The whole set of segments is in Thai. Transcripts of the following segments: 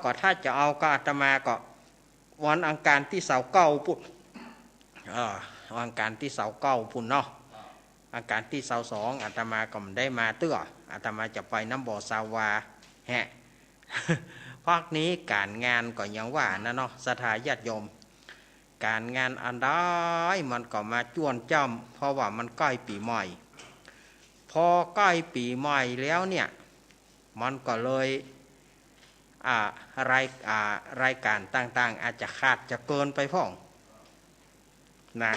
ก็ถ้าจะเอาก็อาตมาก็วันอังคารที่เสาเก้าปุ่นวันอังคารที่เสาเก้าปุ่นเนาะอังคารที่เสาสองอาตมาก็ไม่ได้มาเตื้ออาตมาจะไปน้ำบ่อสาวาแฮะ ภาคนี้การงานก็ยังว่านะเนาะสถาญาติโยมการงานอันใดมันก็มาจ้วนจ้ำเพราะว่ามันใกล้ปีใหม่พอใกล้ปีใหม่แล้วเนี่ยมันก็เลยรายการต่างๆอาจจะขาดจะเกินไปพ่องนะ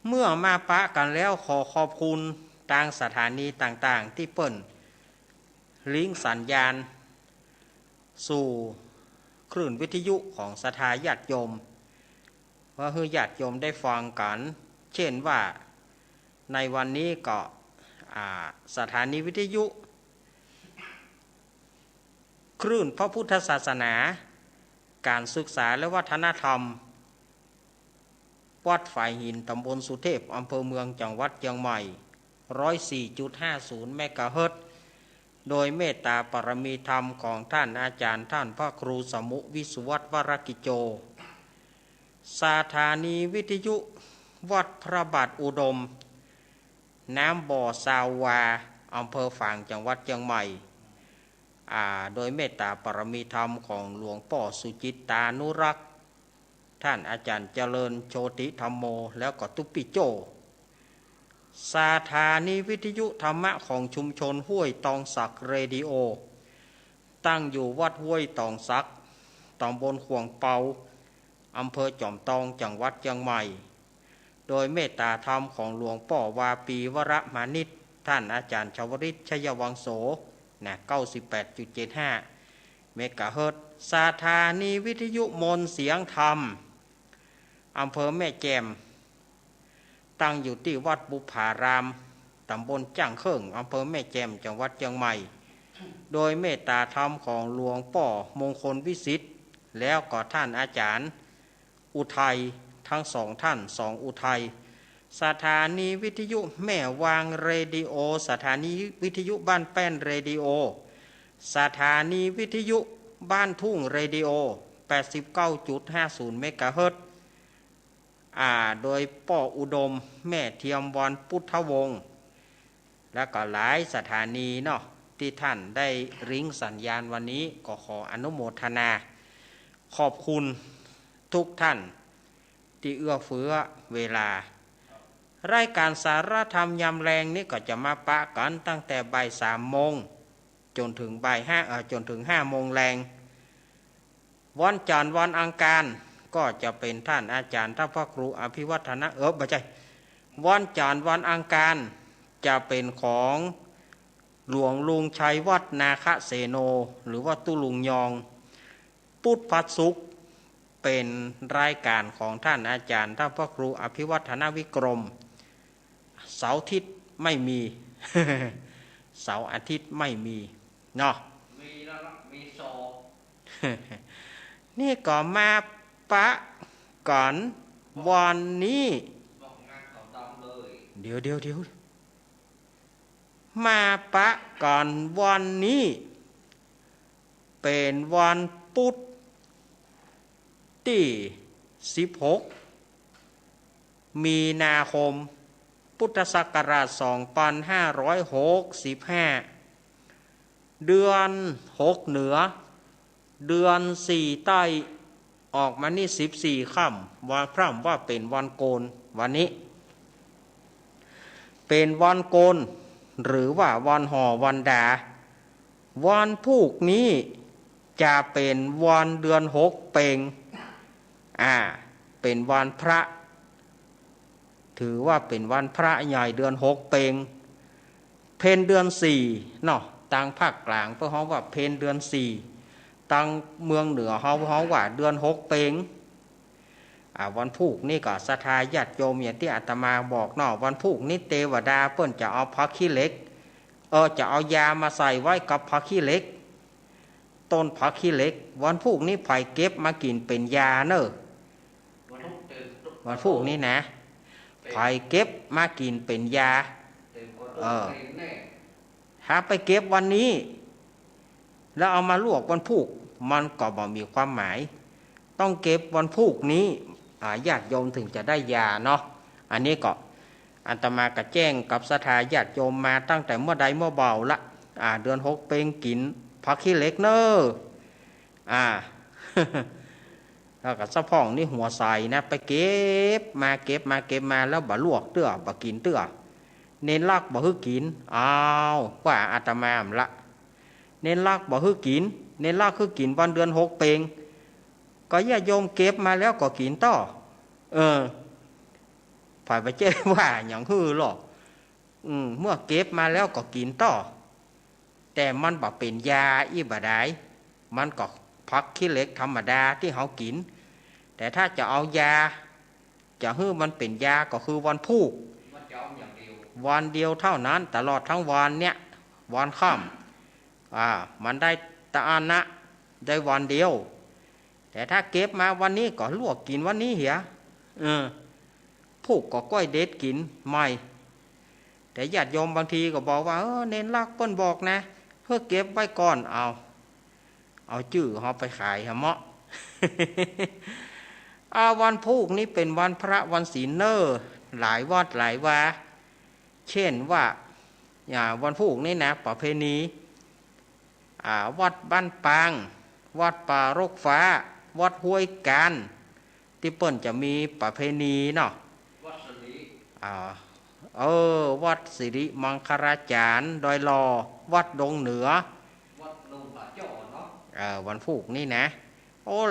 เมื่อมาปะกันแล้วขอขอบคุณทางสถานีต่างๆที่เปิ่นลิงก์สัญญาณสู่คลื่นวิทยุของสถาญาติโยมว่าให้ญาติโยมได้ฟังกันเช่นว่าในวันนี้ก็สถานีวิทยุคลื่นพระพุทธศาสนาการศึกษาและวัฒนธรรมวัดฝ่ายหินตำบลสุเทพอำเภอเมืองจังหวัดเชียงใหม่ 104.50 เมกะเฮิรตซ์โดยเมตตาปรมีธรรมของท่านอาจารย์ท่านพระครูสมุวิสุวัตวรกิจโจสถานีวิทยุวัดพระบาทอุดมน้ำบ่อสาวาอำเภอฝางจังหวัดเชียงใหม่โดยเมตตาปรมีธรรมของหลวงพ่อสุจิตตานุรักษ์ท่านอาจารย์เจริญโชติธรรมโมแล้วก็ตุปิโจสถานีวิทยุธรรมะของชุมชนห้วยตองสักเรดิโอตั้งอยู่วัดห้วยตองสักตำบลขวงเปาอำเภอจอมทองจังหวัดเชียงใหม่โดยเมตตาธรรมของหลวงพ่อวาปีวรมานิตท่านอาจารย์ชวริตชัยวังโสนะ 98.75 เมกะเฮิรตซ์สถานีวิทยุมนต์เสียงธรรมอำเภอแม่แจ่มตั้งอยู่ที่วัดบุพารามตำบลจ้างเคิงอำเภอแม่แจ่มจังหวัดเชียงใหม่โดยเมตตาธรรมของหลวงพ่อมงคลวิสิทธิ์แล้วก็ท่านอาจารย์อุทัยทั้งสองท่านสองอุทัยสถานีวิทยุแม่วางเรดิโอสถานีวิทยุบ้านแป้นเรดิโอสถานีวิทยุบ้านทุ่งเรดิโอ 89.50 เมกะเฮิรตซ์โดยป่ออุดมแม่เทียมวันพุทธวงศ์และก็หลายสถานีเนาะที่ท่านได้ริงสัญญาณวันนี้ก็ขออนุโมทนาขอบคุณทุกท่านที่เอื้อเฟื้อเวลารายการสารธรรมยามแรงนี่ก็จะมาปะกันตั้งแต่บ่าย 3 โมงจนถึง5 โมงแรงวันจันทร์วันอังคารก็จะเป็นท่านอาจารย์ท่านพระครูอภิวัฒนะไม่ใช่วันจันทร์วันอังคารจะเป็นของหลวงลุงชัยวัดนาคเสโนหรือว่าตุลุงยองพุทธพัฒสุขเป็นรายการของท่านอาจารย์ท่านพระครูอภิวัฒนวิกรมเสาร์อาทิตย์ไม่มี เสาร์อาทิตย์ไม่มีเนาะมีแล้วมีโซ นี่ก็มาปะก่อนวันนี้เดี๋ยวมาปะก่อนวันนี้เป็นวันพุธที่16 มีนาคมพุทธศักราช 2565 เดือน6เหนือเดือน4ใต้ออกมานี่14ค่ำวันพร่ำว่าเป็นวันโกนวันนี้เป็นวันโกนหรือว่าวันห่อวันดาวันพุธนี้จะเป็นวันเดือน6เพ็งเป็นวันพระถือว่าเป็นวันพระใหญ่เดือน6เพ็งเพ็ญเดือน4เนาะทางภาคกลางเพื่อเฮาว่าเพ็ญเดือน4ทางเมืองเหนือเฮาว่าเดือน6เพ็งวันพุธนี่ก็ศรัทธาญาติโยมอย่างที่อาตมาบอกเนาะวันพุธนี่เทวดาเปิ้นจะเอาพระขี้เหล็กจะเอายามาใส่ไว้กับพระขี้เหล็กต้นพระขี้เหล็กวันพุธนี่ไผเก็บมากินเป็นยาเนอะวันพุธนี่นะไผเก็บมากินเป็นยาถ้าไปเก็บวันนี้ แล้วเอามาลวกวันพุกมันก็บ่มีความหมายต้องเก็บวันพุกนี้ญาติโยมถึงจะได้ยาเนาะอันนี้ก็อาตมาก็แจ้งกับศรัทธาญาติโยมมาตั้งแต่เมื่อใดเมื่อเบาละเดือน6เป็นกินผักขี้เหล็กเนอแล้วก็สะพองนี่หัวใสนะไปเก็บมาแล้วบ่ลวกเตื้อบ่กินเตื้อเน้นลักบ่ฮึกินว่าอาตมาละเน้นลักบ่ฮึกินเน้นลักคือกินวันเดือน6เป็นก็ญาติโยมเก็บมาแล้วก็กินต่อฝ่ายไปเจ้ว่าอย่างฮือหรอกเมื่อเก็บมาแล้วก็กินต่อแต่มันบ่เป็นยาอีบ่ได้มันก็ผักขี้เหล็กธรรมดาที่เขากินแต่ถ้าจะเอายาจะฮื้อมันเป็นยาก็คือวันพุกวันเดียวเท่านั้นตลอดทั้งวันเนี่ยวันค่ำมันได้ตะอานะได้วันเดียวแต่ถ้าเก็บมาวันนี้ก็ลวกกินวันนี้เหียพุกก็ก้อยเด็ดกินไม่แต่ญาติโยมบางทีก็บอกว่าเน้นลักเปิ้นบอกนะเพื่อเก็บไว้ก่อนเอาจื้อเขาไปขายเหมาะ วันพุกนี้เป็นวันพระวันศีลเนอร์หลายวัดหลายวาเช่นว่าวันพุกนี้นะประเพณีวัดบ้านปางวัดป่ารกฟ้าวัดห้วยการที่เปิ้นจะมีประเพณีเนาะวัดสิริวัดสิริมังคลาจารย์ดอยลอวัดดงเหนือวัดลงป่าจ่อเนาะวันพุกนี่นะ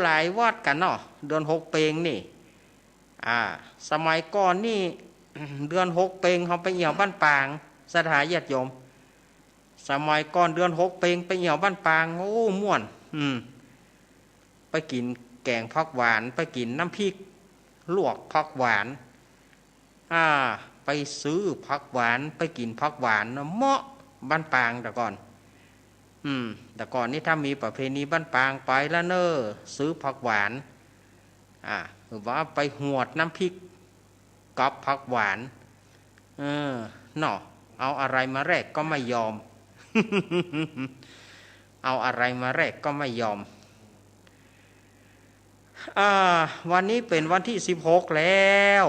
หลายวัดกันเนาะเดือน6เป็งนี่สมัยก่อนนี่ เดือน6เป็งเขาไปเหี่ยวบ้านปางสถานญาติโยมสมัยก่อนเดือน6เป็งไปเหี่ยวบ้านปางม่วนไปกินแกงผักหวานไปกินน้ำพริกลวกผักหวานไปซื้อผักหวานไปกินผักหวานเหมาะบ้านปางแต่ก่อนแต่ก่อนนี่ถ้ามีประเพณีบ้านปางไปแล้วเนอซื้อผักหวานหรือว่าไปหวดน้ำพริกกับผักหวานเนาะเอาอะไรมาแรกก็ไม่ยอม เอาอะไรมาแรกก็ไม่ยอมวันนี้เป็นวันที่16แล้ว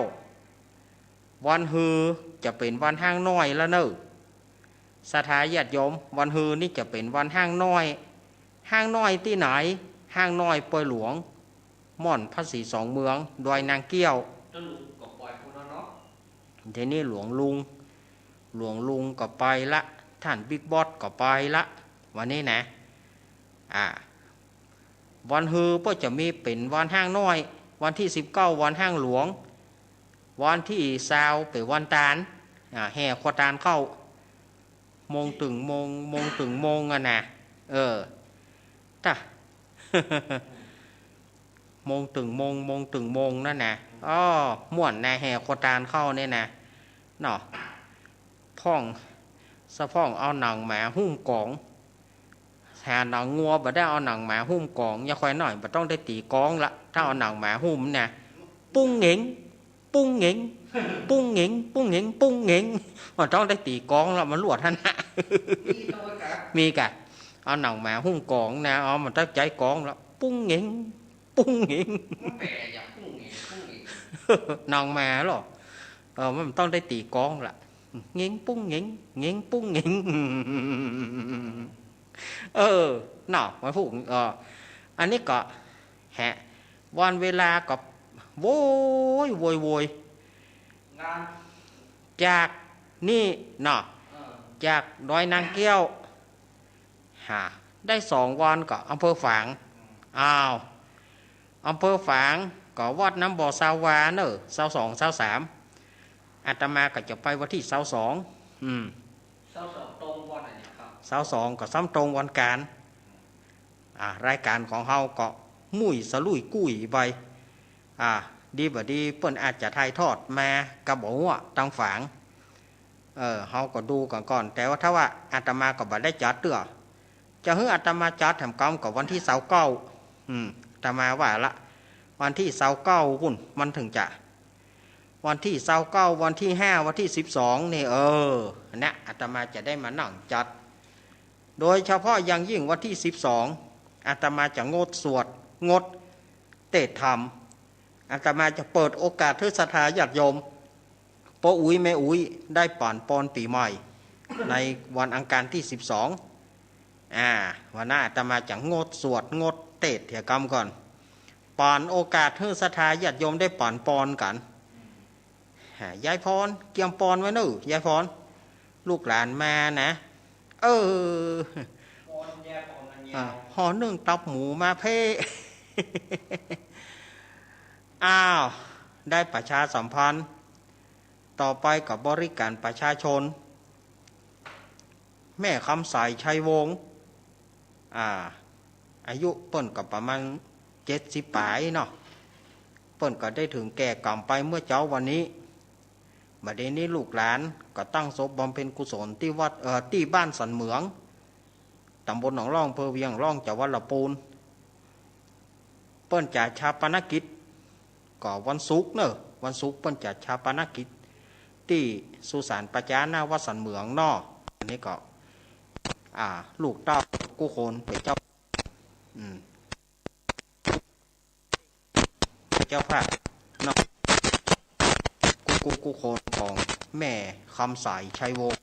วันฮือจะเป็นวันห้างน้อยแล้วเนอะศรัทธาญาติโยมวันฮือนี่จะเป็นวันห้างน้อยที่ไหนห้างน้อยปอยหลวงม่อนพระศรี2เมืองดอยนางเกี้ยวทีนี้หลวงลุงก็ไปละท่านบิ๊กบอสก็ไปละวันนี้นะวันฮือก็จะมีเป็นวันห้างน้อยวันที่19วันห้างหลวงวันที่20เป็นวันตาลแห่ขวดตาลเข้ามงตึงมงนะถ้า มงตึงมงนั่นนะม่วนนะแห่ขวดตาลเข้าเนี่ยนะเนาะพ่องเอาหนังหมาหุ้มกองหาหนังงัวบ่ได้เอาหนังหมาหุ้มกองอย่าค่อยหน่อยบ่ต้องได้ตีกองละถ้าเอาหนังหมาหุ้มนะปุ้งเหงมันต้องได้ตีกองแล้วมันลวดท่านนะมีกะเอาหนังหมาหุ้มกองนะมันต้องใจกองแล้วปุ้งเหงหนังหมาหรอมันต้องได้ตีกองละเง่งปุ้งเหงเนาะมาพูดอันนี้ก็วันเวลาก็โวยจากนี่เนาะจากดอยนางเกี้ยวได้2วันก็อำเภอฝางอำเภอฝางก็วัดน้ำบ่อสาวาเนอะ22 23อาตมาก็จะไปวันที่22ตรงวันอะไรครับ22ก็ซ้ำตรงวันการรายการของเฮาก็มุ่ยสลุยกุ้ยไปดีบ่ดีเปิ้นอาจจะถ่ายทอดมากระบอกว่าตังฝางเฮาก็ดูก่อนแต่ว่าถ้าว่าอาตมาก็บ่ได้จัดเตื้อจะให้อาตมาจัดแถมกรรมกับวันที่29อาตมาว่าละวันที่29พุ่นมันถึงจะวันที่29วันที่5วันที่12นี่นะอาตมาจะได้มานั่งจัด โดยเฉพาะอย่างยิ่งวันที่12อาตมาจะงดสวดงดเทศธรรมอาตมาจะเปิดโอกาสให้ศรัทธาญาติโยมพ่ออุ้ยแม่อุ้ยได้ป่านปอนปีใหม่ในวันอังคารที่12วันหน้าอาตมาจะงดสวดงดเทศกรรมก่อนป่านโอกาสให้ศรัทธาญาติโยมได้ป่านปอนกันยายพรเกี่ยมปอนไว้เนอะยายพรลูกหลานมานะห่อนึ่งตับหมูมาเพ่ได้ประชาสัมพันธ์ต่อไปกับบริการประชาชนแม่คำใสชัยวงศ์อายุเปิ้นกับประมาณ70 ปลายเนาะเปิ้นก็ได้ถึงแก่กรรมไปเมื่อเจ้าวันนี้บัดนี้ลูกหลานก็ตั้งศพบำเพ็ญกุศลที่วัดที่บ้านสันเหมืองตำบลหนองร่องอำเภอเวียงร่องจังหวัดลำพูนเปิ้นจะชาปนกิจก็วันศุกร์เนอะวันศุกร์เปิ้นจะชาปนกิจที่สุสานประจาหน้าวัดสันเหมืองเนาะอันนี้ก็ลูกเต้ากู้คนเป็นเจ้าเจ้าภาพเนาะกู้คนของแม่คำสายชัยวงศ์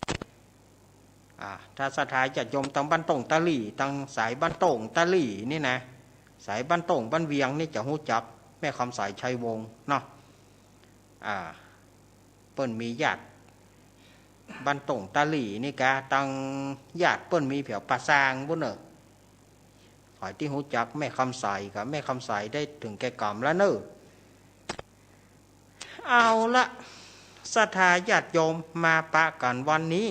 ถ้าสถานจะยมตังบ้านตงตะลี่ตังสายบ้านตงตะลี่นี่นะสายบ้านตงบ้านเวียงนี่จะหู้จักแม่คำสายชัยวงศ์เนาะเปิ้นมีญาติบ้านตงตะลี่นี่กะตังญาติเปิ้นมีเผียวปลาซางบุญเนอะฝ่ายที่หู้จักแม่คำสายกับแม่คำสายได้ถึงแก่กรรมแล้วเนอะเอาละศรัทธาญาติโยมมาปะกันวันนี้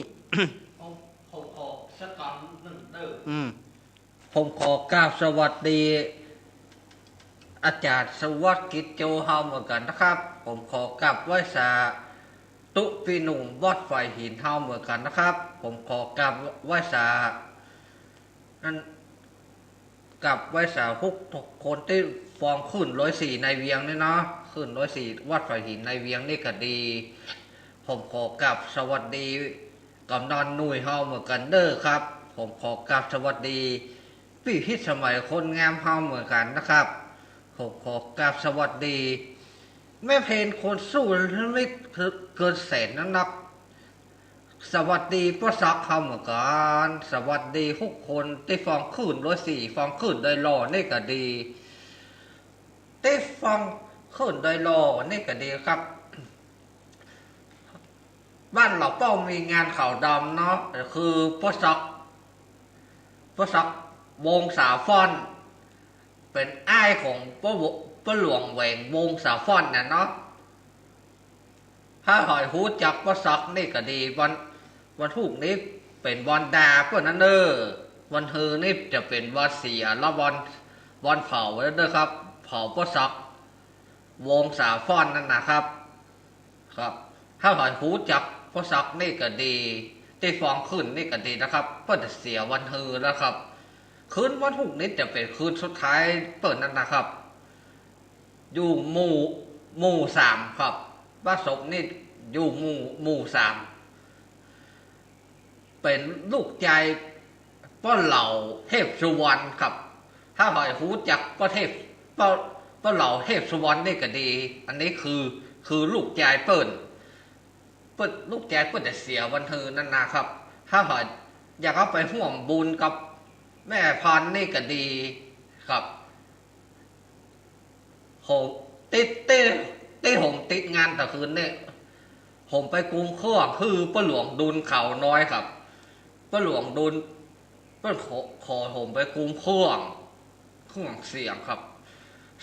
ผมขอสักคำหนึ่งเด้อผมขอกราบสวัสดีอาจารย์สวัสดิ์กิจโจเฮาเหมือนกันนะครับผมขอกราบไหว้สาตุปีหนุ่มวัดไฟหินเฮาเหมือนกันนะครับผมขอกราบไหว้สานั่นกับไหว้สาทุกคนที่ฟองขึ้น104ในเวียงนี่เนาะขึ้น104วัดไฟหินในเวียงนี่ก็ดีผมขอกราบสวัสดีกำนันหนุ่ยเฮาเหมือนกันเด้อครับผมขอกราบสวัสดีพี่พิสมัยคนงามเฮาเหมือนกันนะครับผมขอกราบสวัสดีแม่เพนคนสู้ไม่เกินแสนนักสวัสดีพ่อซักเฮาเหมือนกันสวัสดีทุกคนที่ฟังขึ้น104ฟังขึ้นได้รอนี่ก็ดีที่ฟังขึ้นได้รอนี่ก็ดีครับบ้านเราเป้ามีงานข่าวดำเนาะคือพ่อซักวงสาฟอนเป็นอ้ายของพ่อหลวงแหวงวงสาฟอนเนี่ยเนาะถ้าหอยหูจักพ่อซักนี่ก็ดีวันทุกนี้เป็นวันดาเพื่อนนั่นเด้อวันเฮอนี่จะเป็นวันเสียแล้ววันเผาแล้วเด้อครับเผาพ่อซักวงสาฟอนนั่นนะครับถ้าหอยหูจักพ่อซักนี่ก็ดีที่ฟองขึ้นนี่ก็ดีนะครับเพื่อจะเสียวันเฮอแล้วครับคืนวันทุกนี้จะเป็นคืนสุดท้ายเปิดนั่นนะครับอยู่หมู่3ครับบ้านศพนี่อยู่หมู่3เป็นลูกใจพ่อเหล่าเทพสุวรรณครับถ้าหอยหูจักพ่อเหล่าเทพสุวรรณนี่ก็ดีอันนี้คือลูกใจเปิดลูกใจเปิดจะเสียวันเธอนั่นนะครับถ้าหอยอยากเอาไปห่วงบุญกับแม่พันนี่ก็ดีครับผมติดผมติดงานแต่คืนนี่ผมไปกรุงเครื่องคือป้าหลวงดุลเขาน้อยครับป้าหลวงดุลเปิ้นขอผมไปกรุงเครื่องเสียงครับ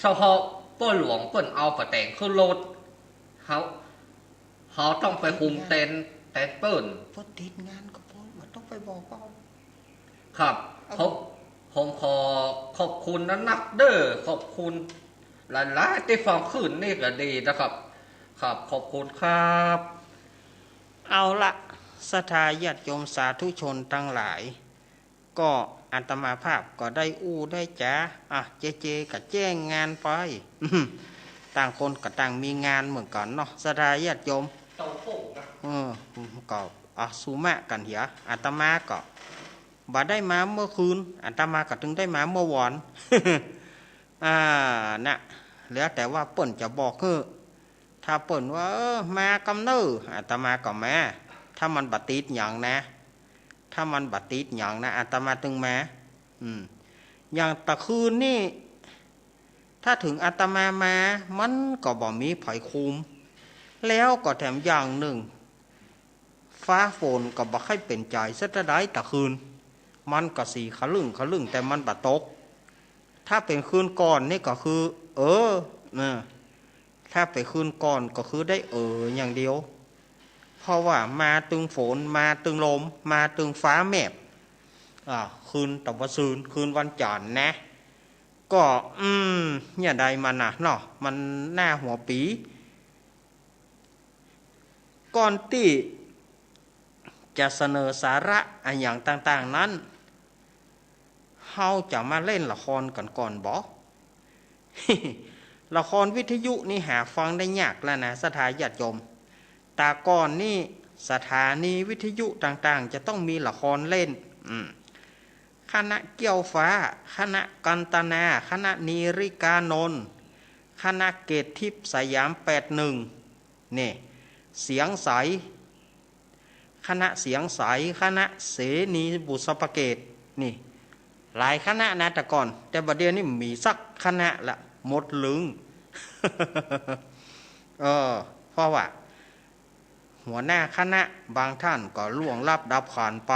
เฉพาะป้าหลวงเปิ้นเอาไปแต่งขึ้นรถเขาต้องไปคุมเต็นเปิ้นพอติดงานก็พอมันต้องไปบอกเปล่าครับผมขอขอบคุณนักเด้อขอบคุณหลายๆที่ฟังขึ้นนี่ก็ดีนะครับครับขอบคุณครับเอาละศรัทธาญาติโยมสาธุชนทั้งหลายก็อาตมาภาพก็ได้ได้จ้าเจก็แจ้งงานไปต่างคนก็ต่างมีงานเหมือนกันเนาะศรัทธาญาติโยมเต้าโป่งนะก็สุมะกันเหียอาตมาก็ บ่ได้มาเมื่อคืนอาตมาก็ถึงได้มาเมื่อวาน น่ะเหลือแต่ว่าเปิ้นจะบอกคือถ้าเปิ้นว่ามากำเนิดอาตมาก็มาถ้ามันบัติดอย่างนะถ้ามันบัติดอย่างนะอาตมาถึงมาอย่างตะคืนนี่ถ้าถึงอาตมามามันก็บ่มีไผคุมแล้วก็แถมอย่างหนึ่งฟ้าฝนก็บ่ค่อยเป็นใจสักได้ตะคืนมันก็สีขลึ่งแต่มันบ่ตกถ้าเป็นคืนก่อนนี่ก็คือถ้าไปคืนก่อนก็คือได้อย่างเดียวเพราะว่ามาตึงฝนมาตึงลมมาตึงฟ้าแมบคืนตะวันซืนคืนวันจันทร์นะก็เนี่ยใดมันน่ะเนาะมันหน้าหัวปีก่อนที่จะเสนอสาระอันอย่างต่างๆนั้นเฮาจะมาเล่นละครกันก่อนบ่ ละครวิทยุนี่หาฟังได้ยากแล้วนะสถานญาติโยมตาก่อนนี่สถานีวิทยุต่างๆจะต้องมีละครเล่นคณะเกี่ยวฟ้าคณะกันตนาคณะนีริกานนท์คณะเกตทิพย์สยาม81นี่เสียงใสคณะเสียงใสคณะเสนีบุษปเกตนี่หลายคณะนะแต่ก่อนแต่บัดเดี๋ยวนี้มีสักคณะละหมดลึง เพราะว่าหัวหน้าคณะบางท่านก็ล่วงลับดับขันไป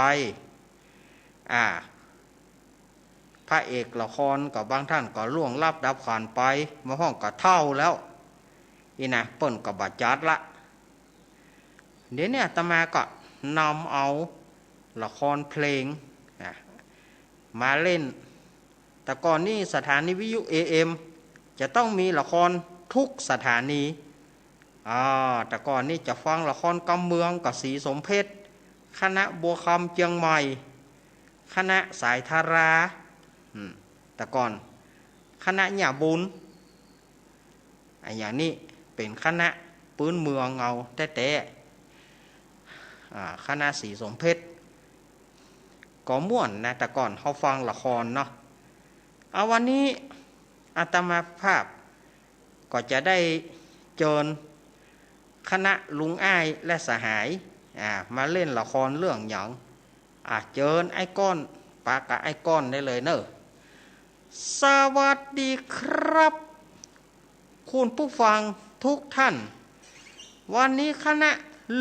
พระเอกละครกับบางท่านก็ล่วงลับดับขันไปมาห้องก็เท่าแล้วอีนะเปิ้นกับบาดจัดละเดี๋ยวนี้อาตมาก็นำเอาละครเพลงมาเล่นแต่ก่อนนี่สถานีวิทยุ AM จะต้องมีละครทุกสถานีแต่ก่อนนี่จะฟังละครกำเมืองกับศรีสมเพชรคณะบัวคำเชียงใหม่คณะสายธาราแต่ก่อนคณะหย่าบุญอย่างนี้เป็นคณะปื้นเมืองเอาแต่คณะศรีสมเพชรก็ม่วนนะแต่ก่อนเขาฟังละครเนาะวันนี้อาตมาภาพก็จะได้เจิญคณะลุงอ้ายและสหายมาเล่นละครเรื่องหยังเจิญไอ้ก้อนปากกับไอ้ก้อนได้เลยเนอะสวัสดีครับคุณผู้ฟังทุกท่านวันนี้คณะ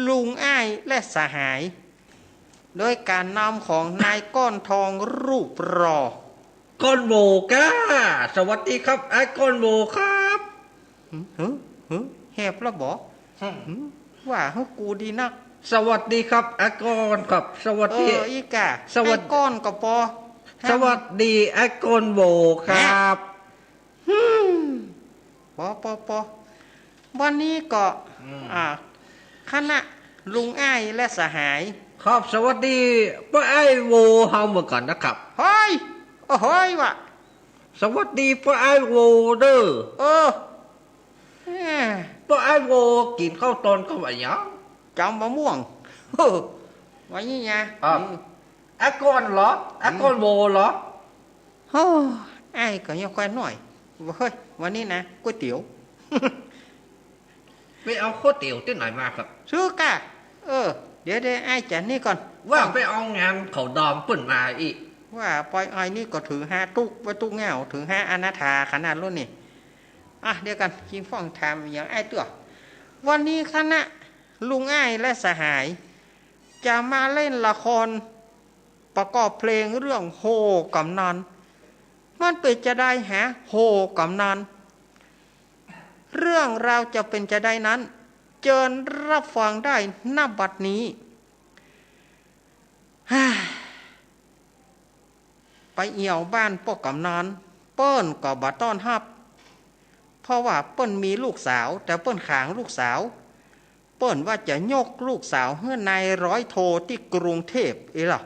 ลุงอ้ายและสหายโดยการนำของนายก้อนทองรูปรอก้อนโบก้าสวัสดีครับไอ้ก้อนโบครับแหบแล้วบอกว่าให้กูดีนักสวัสดีครับไอ้ก้อนครับสวัสดีอีกะไอ้ก้อนกับปอสวัสดีไอ้ก้อนโบครับปอวันนี้ก็คณะลุงอ้ายและสหายครับสวัสดีป้าไอ้โวเฮาเหมือนกันนะครับเฮ้ยว่ะสวัสดีป้าไอ้โวเด้อป้าไอ้โวกินข้าวตอนก็ว่าอย่างจำมะม่วงไว้นี่ไงไอ้ก้อนเหรอไอ้ก้อนโวเหรอไอ้ก็ยังค่อยหน่อยเฮ้ยวันนี้นะก๋วยเตี๋ยวไปเอาก๋วยเตี๋ยวที่ไหนมาครับซื้อกะเดี๋ยวไอ้จันนี่ก่อนว่าไปเอางานเขาดอมปุ่นมาอีกว่าปล่อยไอ้นี่ก็ถือ5ตุกไว้ตุกเงาถือ5อนาถาขนาดรุ่นนี่เดี๋ยวกันคิงฟ้องทำอย่างไอ้ตัววันนี้คณะลุงอ้ายและสหายจะมาเล่นละครประกอบเพลงเรื่องโฮกำนันมันเป็นจะได้โฮกำนันเรื่องราวจะเป็นจะได้นั้นเชิญรับฟังได้ณบัดนี้ไปเอี่ยวบ้านป้อกำนันเปิ้นก็บ่ต้อนรับเพราะว่าเปิ้นมีลูกสาวแต่เปิ้นขางลูกสาวเปิ้นว่าจะยกลูกสาวให้นายร้อยโทที่กรุงเทพล่ะ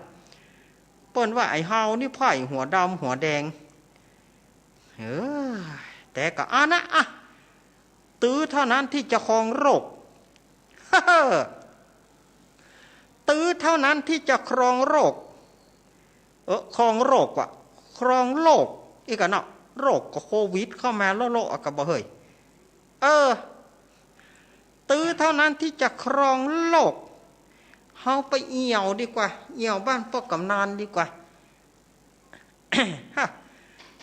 เปิ้นว่าไอ้เฮานี่ไผ่หัวดำหัวแดงแต่ก็ตื้อเท่านั้นที่จะครองโรคตื้อเท่านั้นที่จะครองโรค ครองโรคว่ะครองโลกอีกกันเนาะโรคก็โควิดเข้ามาแล้วโลกก็บ่เฮ้ยตื้อเท่านั้นที่จะครองโลกเฮาไปเอี่ยวดีกว่าเอี่ยวบ้านพ่อกำนันดีกว่า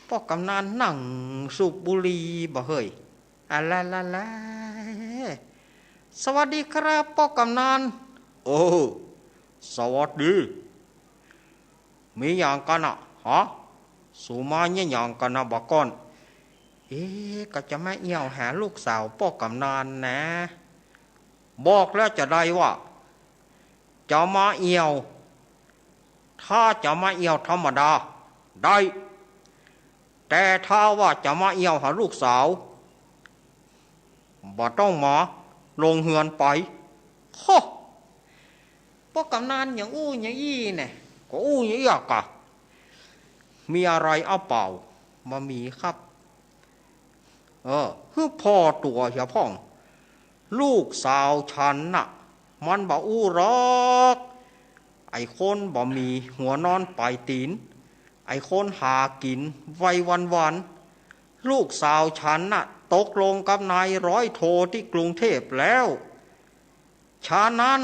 พ่อกำนันนั่งสูบบุหรี่บ่เฮ้ยอะไรละสวัสดีครับพ่อกำนันโอ้สวัสดีมีอย่างกันอ่ะฮะสูมาเนี่ยอย่างกันนะบอกก่อนก็จะไม่เอี่ยวหาลูกสาวพ่อกำนันนะบอกแล้วจะได้ว่าจะมาเอี่ยวถ้าจะมาเอี่ยวธรรมดาได้แต่ถ้าว่าจะมาเอี่ยวหาลูกสาวบ่ต้องมาลงเฮือนไปโฮพ่อกำนันอย่างอู้อย่างอี้เนี่ยก็อู้อย่างอี้กะมีอะไรเอาเปล่ามามีครับคือพ่อตัวเหียพ่องลูกสาวฉันน่ะมันบ่อู้หรอกไอ้คนบ่มีหัวนอนปลายตีนไอ้คนหากินไววันลูกสาวฉันน่ะตกลงกับนายร้อยโทที่กรุงเทพแล้วฉะนั้น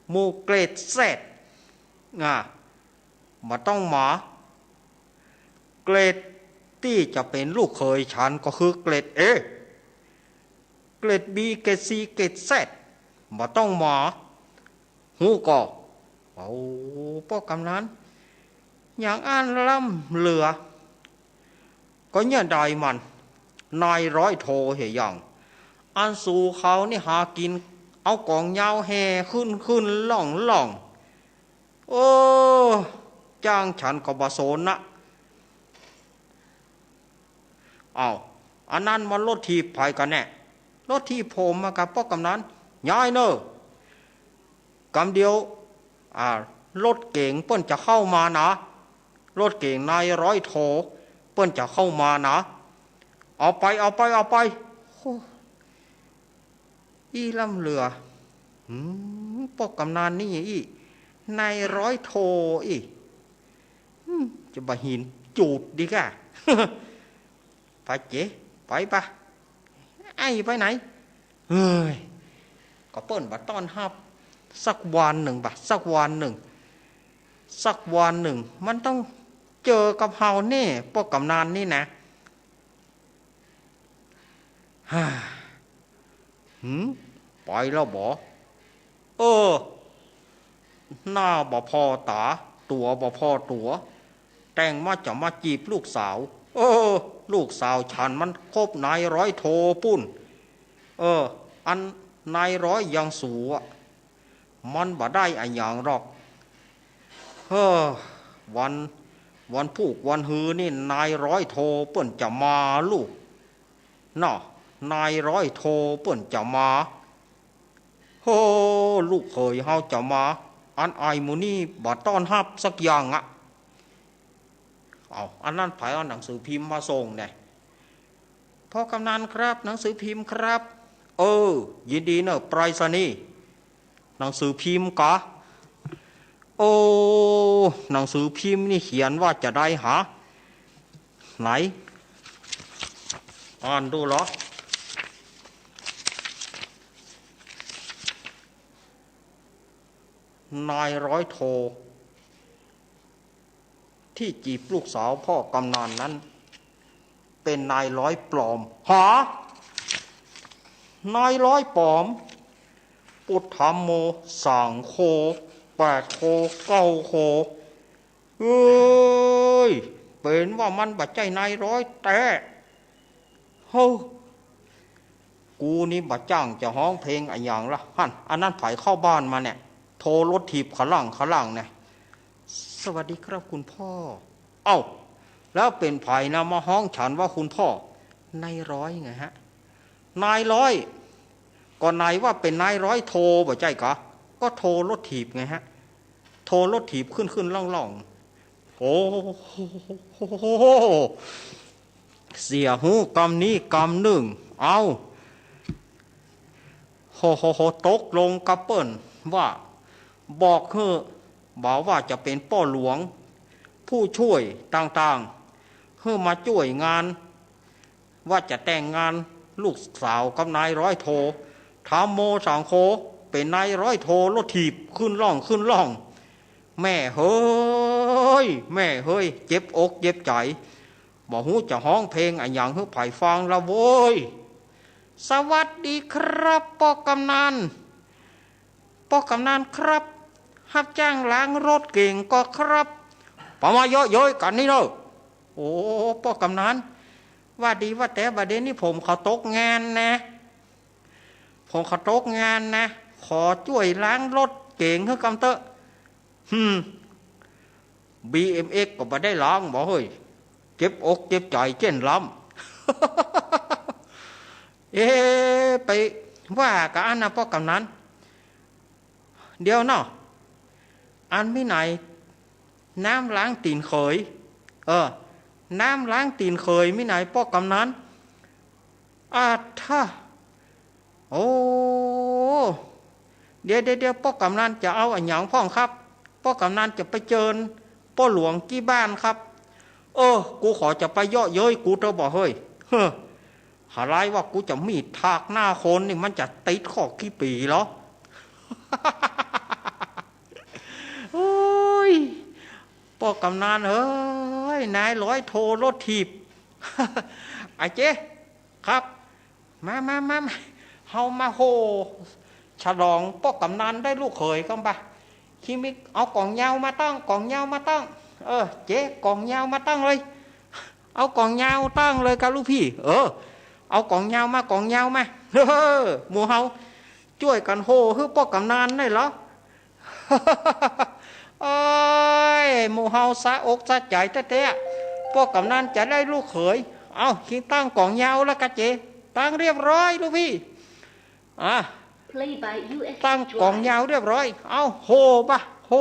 หมู่เกรดเซดมาต้องมาเกรดที่จะเป็นลูกเคยฉันก็คือเกรดเอเกรดบีเกรดซีเกรดเซดมาต้องมาหูก่อเอาพ่อกำนันอย่างอ่านล่ำเหลือก็เนี่ยได้มันนายร้อยโทเหยอย่างอันสู่เขานี่หากินเอากองยาวแห่ขึ้นล่องโอ้จ้างฉันก็บาโซนนะเอาอันนั้นมันรถทีบไผกันแน่รถทีบผมมากับพ่อกำนันย้ายเนอะกำเดียวรถเก่งเปิ้นจะเข้ามานะรถเก่งนายร้อยโทเปิ้นจะเข้ามานะเอาไปอีลำเรือพ่อกำนันนี่นายร้อยโทจะบะหินจูดดีก่ะ ไปเจ๊ไปปะไอ้ไปไหนเฮ้ยก็เปิ้นบัดต้อนรับสักวันหนึ่งสักวันหนึ่งมันต้องเจอกับเฮาแน่พวกกำนันนี่นะไปแล้วบ่หน้าบ่พอตาตัวบ่พอตัวแต่งมาจะมาจีบลูกสาวลูกสาวฉันมันคบนายร้อยโทปุ้นอันนายร้อยยังสูมันบ่ได้อันอย่างหรอกวันพูกวันฮือนี่นายร้อยโทเปิ้นจะมาลูกน่ะนายร้อยโทเปิ้นจะมาลูกเคยเฮาจะมาอันไอมูนี่บ่ต้อนรับสักอย่างอันนั้นไผเอาหนังสือพิมพ์มาส่งเนี่ยพ่อกำนันครับหนังสือพิมพ์ครับยินดีเนอะไปรษณีย์หนังสือพิมพ์กะหนังสือพิมพ์นี่เขียนว่าจะได้หาไหนอ่านดูเหรอนายร้อยโทที่จีบลูกสาวพ่อกำนันนั้นเป็นนายร้อยปลอมนายร้อยปลอมปุถธรรมโมสั่งโค8 โค 9 โคเป็นว่ามันบัดใจนายร้อยแต่กูนี่บัดจ้างจะฮ้องเพลงอะไรอย่างละอันนั้นไผเข้าบ้านมาเนี่ยโทรรถถีบขล่างเนี่ยสวัสดีครับคุณพ่อแล้วเป็นไผนะมาฮ้องฉันว่าคุณพ่อนายร้อยไงฮะนายร้อยก็นายว่าเป็นนายร้อยโทบ่ใจกะก็โทรรถถีบไงฮะโทรรถถีบขึ้นล่องโอ้โหเสียหูกำนี้กำหนึ่งโหตกลงกับเปิ้นว่าบอก บอกว่าจะเป็นพ่อหลวงผู้ช่วยต่างๆเพื่อมาช่วยงานว่าจะแต่งงานลูกสาวกับนายร้อยโทธรรมโมสังโฆเป็นนายร้อยโทรถถีบขึ้นล่องขึ้นล่อง แม่เฮ้ยแม่เฮ้ยเจ็บอกเจ็บใจบอกหูจะห้องเพลงอะไรอย่างเพื่อไผ่ฟังละโว้ยสวัสดีครับพ่อกำนันครับรับจ้างล้างรถเก่งก็ครับปะมาเยอะๆกันนี่เนอะโอ้พ่อกำนันว่าดีว่าแต่บัดเดี๋ยวนี้ผมเขาตกงานนะผมเขาตกงานนะขอช่วยล้างรถเก่งให้กำเตอะBMX ก็บ่ได้ล้างบ่เฮ้ยเจ็บอกเจ็บใจเจ้นล้ำไปว่ากับอันนะพ่อกำนันเดี๋ยวเนาะอันไม่ไหนน้ำล้างตีนเขยน้ำล้างตีนเขยไม่ไหนพ่อกำนันถ้าโอ้เดี๋ยวพ่อกำนันจะเอาอันหยังพ่องครับพ่อกำนันจะไปเจิญพ่อหลวงกี่บ้านครับกูขอจะไปเยาะเย้ยกูเธอบอกเฮ้ยหาไรว่ากูจะมีดทากหน้าคนนี่มันจะติดข้อกี่ปีเหรอโอ้ยพ่อกำนันเฮ้ยนายร้อยโทรถถีบไอ้เจ๊ครับมาเฮามาโหฉลองพ่อกำนันได้ลูกเขยกันปะคิมิเอากล่องยาวมาตั้งเจ๊กล่องยาวมาตั้งเลยเอากล่องยาวตั้งเลยกับลูกพี่เอากล่องยาวมาหมู่เฮาช่วยกันโหฮือพ่อกำนันได้เหรอโอ้ยหมู่เฮาสะอกสะใจแท้ๆพ่อกำนันจะได้ลูกเขยเอาคิงตั้งกล่องยาวแล้วกะเจ๊ตั้งเรียบร้อยลูกพี่ตั้งกล่องยาวเรียบร้อยเอาโหปะโห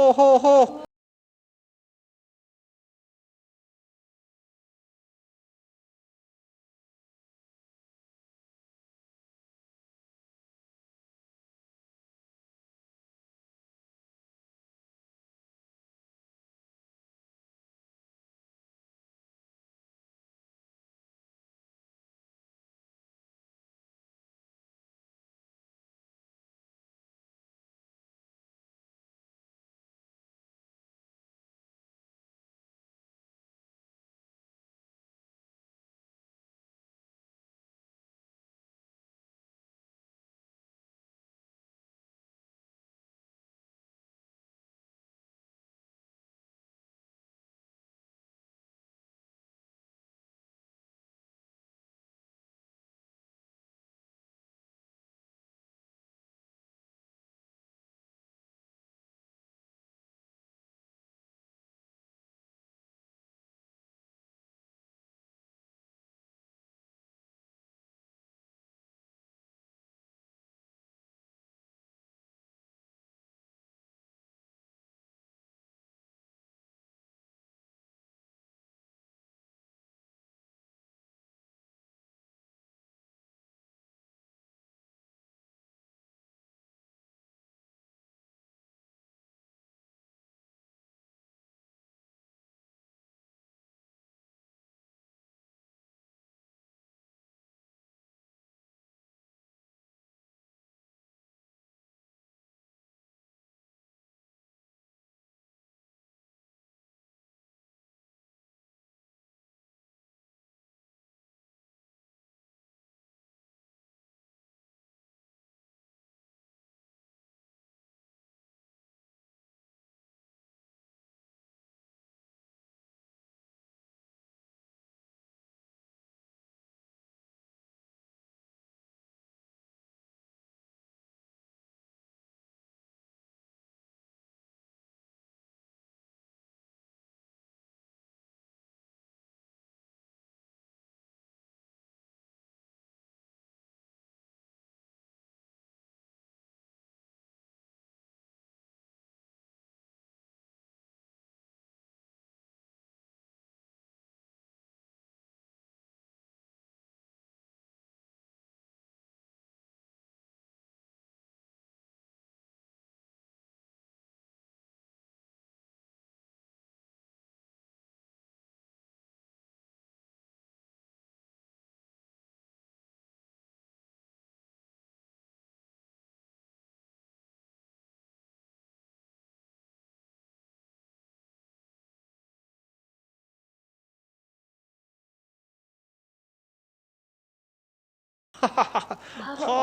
พอ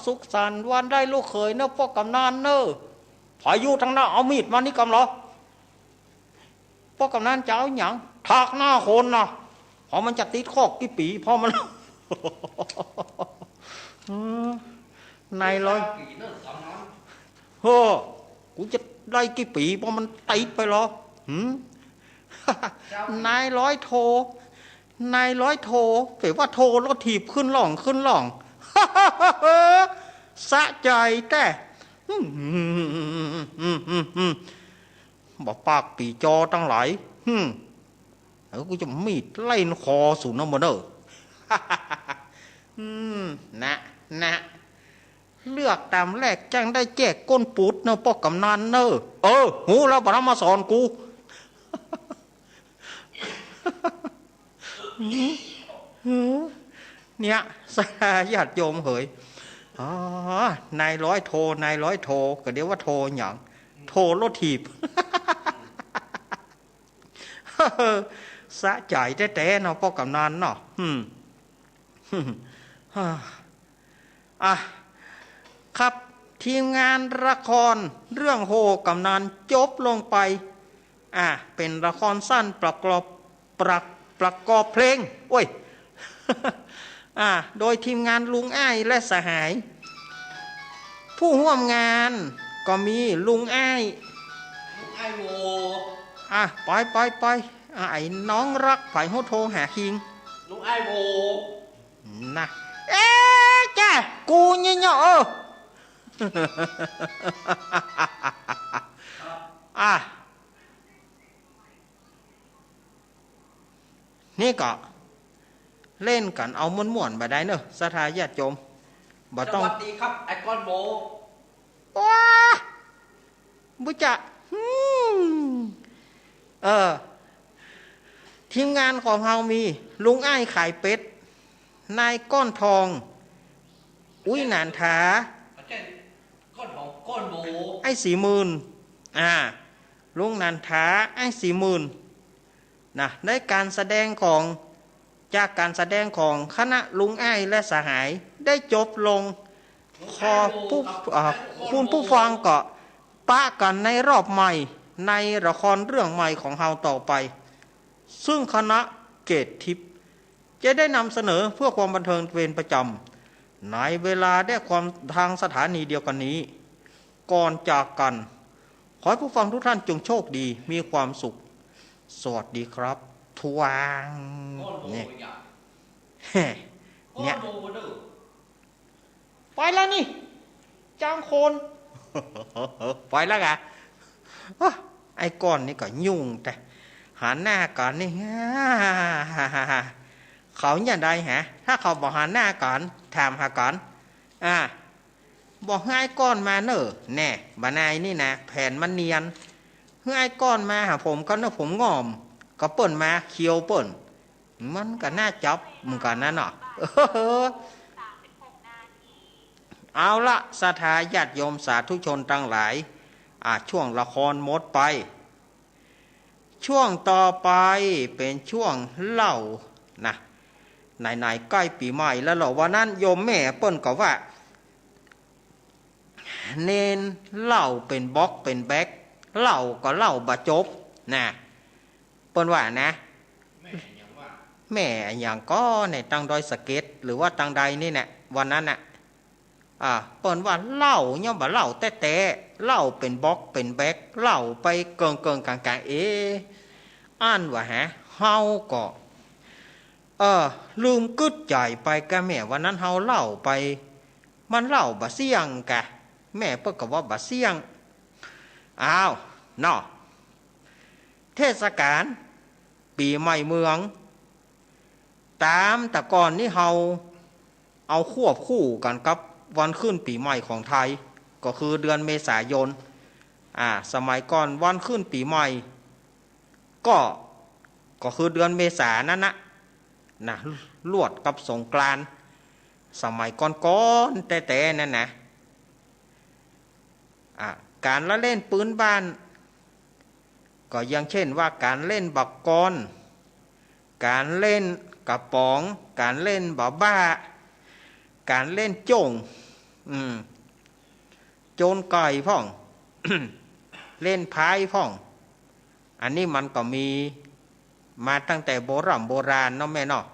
สุขสันต์วันได้ลูกเขยเนอะพ่อกำนันเนอะพายุทั้งหน้าเอามีดมานี่กำเหรอพ่อกำนันจะเอาหยังถากหน้าคนนะพอมันจะติดคอกกี่ปีพอมัน นายร้อยเฮ้อกูจะได้กี่ปีเพราะมันติดไปหรอนายร้อยโทนายร้อยโทเผยว่าโทแล้วถีบขึ้นหล่องขึ้นหล่อง สะใจแต่บอกปากปีจอตั้งหลายกูจะมีดไล่คอสูนน้ำมันเด้อ นะเลือกตามแรกจังได้แจกก้นปูดเนอะพ่อกำนันเนอะหูแล้วบรมาสอนกู เนี่ยสาญาติโยมเหยนายร้อยโทนายร้อยโทก็เดี๋ยวว่าโทอย่างโทรถถีบ สะใจแต่เนาะพ่อกำนันเนาะครับทีมงานละครเรื่องโฮกำนันจบลงไปเป็นละครสั้นประกอบเพลงโอ้ย โดยทีมงานลุงอ้ายและสหาย ผู้ร่วมงานก็มีลุงอ้ายโวไปไอ้น้องรักฝ่ายโฮโทหาคิงลุงอ้ายโวนะจ้ากูเนี่ยเนาะนี่ก็เล่นกันเอาม่วนๆมาได้เนอะสถาญาติโยมบ่ต้องสวัสดีครับไอ้ก้อนโบว้าบุจะทีมงานของเรามีลุงอ้ายขายเป็ดนายก้อนทองอุ้ยหนานถาก้อนทองก้อนโบไอ้40,000ลุงหนานถาไอ้40,000นะได้การแสดงของจากการแสดงของคณะลุงอ้ายและสหายได้จบลงขอคุณผู้ฟังก็ปะกันในรอบใหม่ในละครเรื่องใหม่ของเราต่อไปซึ่งคณะเกตทิพย์จะได้นำเสนอเพื่อความบันเทิงเป็นประจำในเวลาได้ความทางสถานีเดียวกันนี้ก่อนจากกันขอให้ผู้ฟังทุกท่านจงโชคดีมีความสุขสวัสดีครับทวางเนี่ยไปแล้วนี่จ้างคนไปแล้วกะไอ้ก้อนนี่ก็ยุ่งแต่หาหน้ากันนี่เขาอย่างใดฮะถ้าเขาบอกหาหน้ากันถามหากันบอกให้ไอ้ก้อนมาเนอะแน่บานายนี่นะแผ่นมันเนียนให้ไอ้ก้อนมาหาผมก็เนอะผมงอมก็เปิ่นมาเคียวเปิ่นมันก็น่าจับมึงกันนั่นเนาะเอาละสถาญาติโยมสาธุชนทั้งหลายช่วงละครหมดไปช่วงต่อไปเป็นช่วงเล่านะไหนๆใกล้ปีใหม่แล้วหรอวันนั้นโยมแม่เปิ้นก็ว่าเนนเล่าเป็นบล็อกเป็นแบ็คเล่าก็เล่าบะจบนะเปิ้นว่านะแม่อย่างก็ในตังดอยสะเก็ดหรือว่าตังใดนี่แหละวันนั้นน่ะเปิ้นว่าเล่าเนี่ยบ่เล่าแต่เล่าเป็นบล็อกเป็นแบ็คเล่าไปเกิงกลางอ่านว่าเฮาก็ลืมกึดใจไปกะแม่วันนั้นเฮาเล่าไปมันเล่าบ่เสี่ยงกะแม่เปิ้นก็ว่าบ่เสี่ยงอ้าวเนาะเทศกาลปีใหม่เมืองตามแต่ก่อนนี่เฮาเอาควบคู่กันกับวันขึ้นปีใหม่ของไทยก็คือเดือนเมษายนสมัยก่อนวันขึ้นปีใหม่ก็คือเดือนเมษายนนั่นนะลวดกับสงกรานต์สมัยก่อนแต่นั่นนะการละเล่นปืนบ้านก็อย่างเช่นว่าการเล่นบักกอนการเล่นกระป๋องการเล่นบ้า การเล่นโจงโจรไก่พ่อง เล่นพายพ่องอันนี้มันก็มีมาตั้งแต่โบราณเนาะแม่เนาะ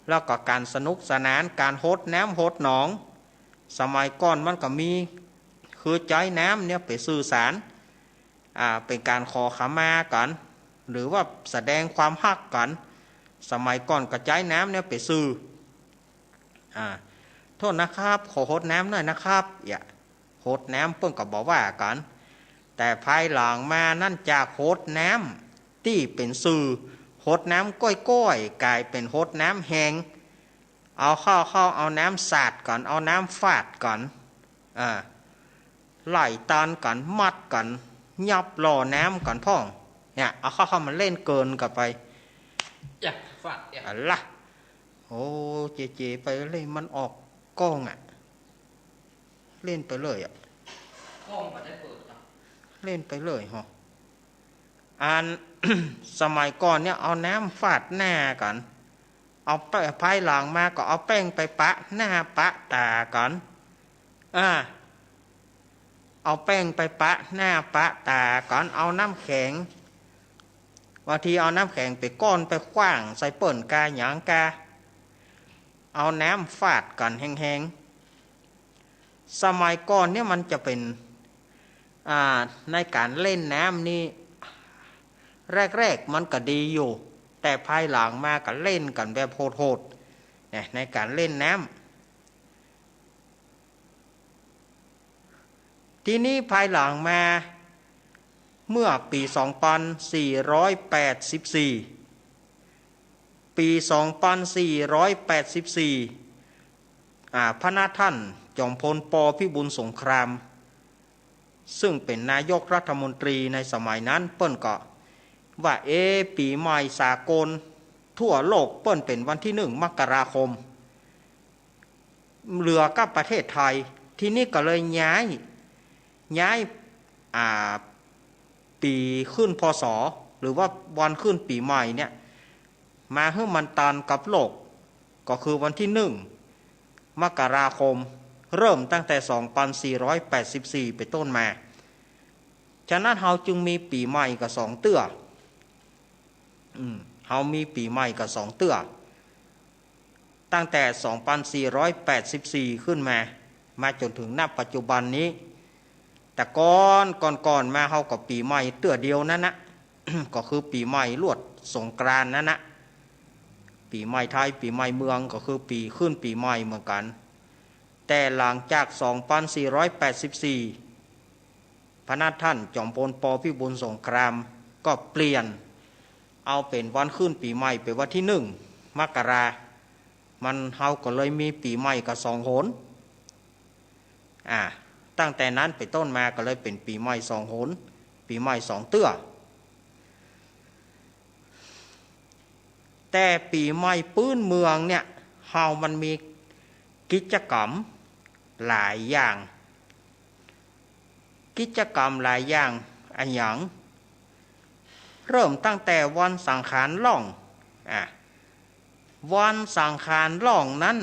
แล้วก็การสนุกสนานการโหดน้ำโหดหนองสมัยก่อนมันก็มีคือใจน้ำเนี่ยไปสื่อสารเป็นการขอขมากันหรือว่าแสดงความฮักกันสมัยก่อนก็ใจน้ำเนี่ยไปสื่อโทษนะครับขอโหดน้ำหน่อยนะครับอย่าโหดน้ำเพิ่งก็บอกว่ากันแต่ภายหลังมานั่นจากโหดน้ำที่เป็นสื่อโหดน้ำก้อยๆกลายเป็นโหดน้ำแห้งเอาเข้าเอาน้ำสาดก่อนเอาน้ำฟาดก่อนไล่ตานกันมัดกันยับล่อน้ำก่อนพ่องเนี่ยเอาเข้ามันเล่นเกินกับไปอยากฟาดอยากอะไรโอ้เจไปเลยมันออกกล้องเล่นไปเลยกล้องมันได้เปิดเล่นไปเลยฮะสมัยก่อนเนี่ยเอาน้ำฟาดหน้ากันเอาภายหลังมาก็เอาแป้งไปปะหน้าปะตากันเอาแป้งไปปะหน้าปะตาก่อนเอาน้ำแข็งบางทีเอาน้ำแข็งไปก้อนไปขว้างใส่เปิ่นกาหยางกาเอาน้ำฟาดกันแห้งๆสมัยก่อนเนี่ยมันจะเป็นในการเล่นน้ำนี่แรกๆมันก็ดีอยู่แต่ภายหลังมาก็เล่นกันแบบโหดๆเนี่ยในการเล่นน้ำทีนี้ภายหลังมาเมื่อปี2484ปี2484พระนาท่านจอมพลป.พิบูลสงครามซึ่งเป็นนายกรัฐมนตรีในสมัยนั้นเปิ้นก็ว่าปีใหม่สากลทั่วโลกเปิ้นเป็นวันที่1 มกราคมเหลือกับประเทศไทยที่นี่ก็เลยย้ายปีขึ้นพศหรือว่าวันขึ้นปีใหม่เนี่ยมาให้มันตันกับโลกก็คือวันที่1 มกราคมเริ่มตั้งแต่2484เป็นต้นมาฉะนั้นเราจึงมีปีใหม่กับ2 เตื้อเรามีปีใหม่กับ2 เตื้อตั้งแต่2484ขึ้นมาจนถึงณปัจจุบันนี้แต่ก่อนมาเรากับปีใหม่เตื้อเดียวนั่นนะ ก็คือปีใหม่ลวดสงกรานต์นั่นนะปีใหม่ไทยปีใหม่เมืองก็คือปีขึ้นปีใหม่เหมือนกันแต่หลังจาก2484พระนาท่านจอมพลป.พิบูลสงครามก็เปลี่ยนเอาเป็นวันขึ้นปีใหม่เป็นวันที่1 มกรามันเฮาก็เลยมีปีใหม่กับ2 หนตั้งแต่นั้นไปต้นมาก็เลยเป็นปีใหม่2 หนปีใหม่2 เตื้อแต่ปีใหม่ปื้นเมืองเนี่ยเฮามันมีกิจกรรมหลายอย่างกิจกรรมหลายอย่างอันอย่างเริ่มตั้งแต่วันสังขารล่องวันสังขารล่องนั้น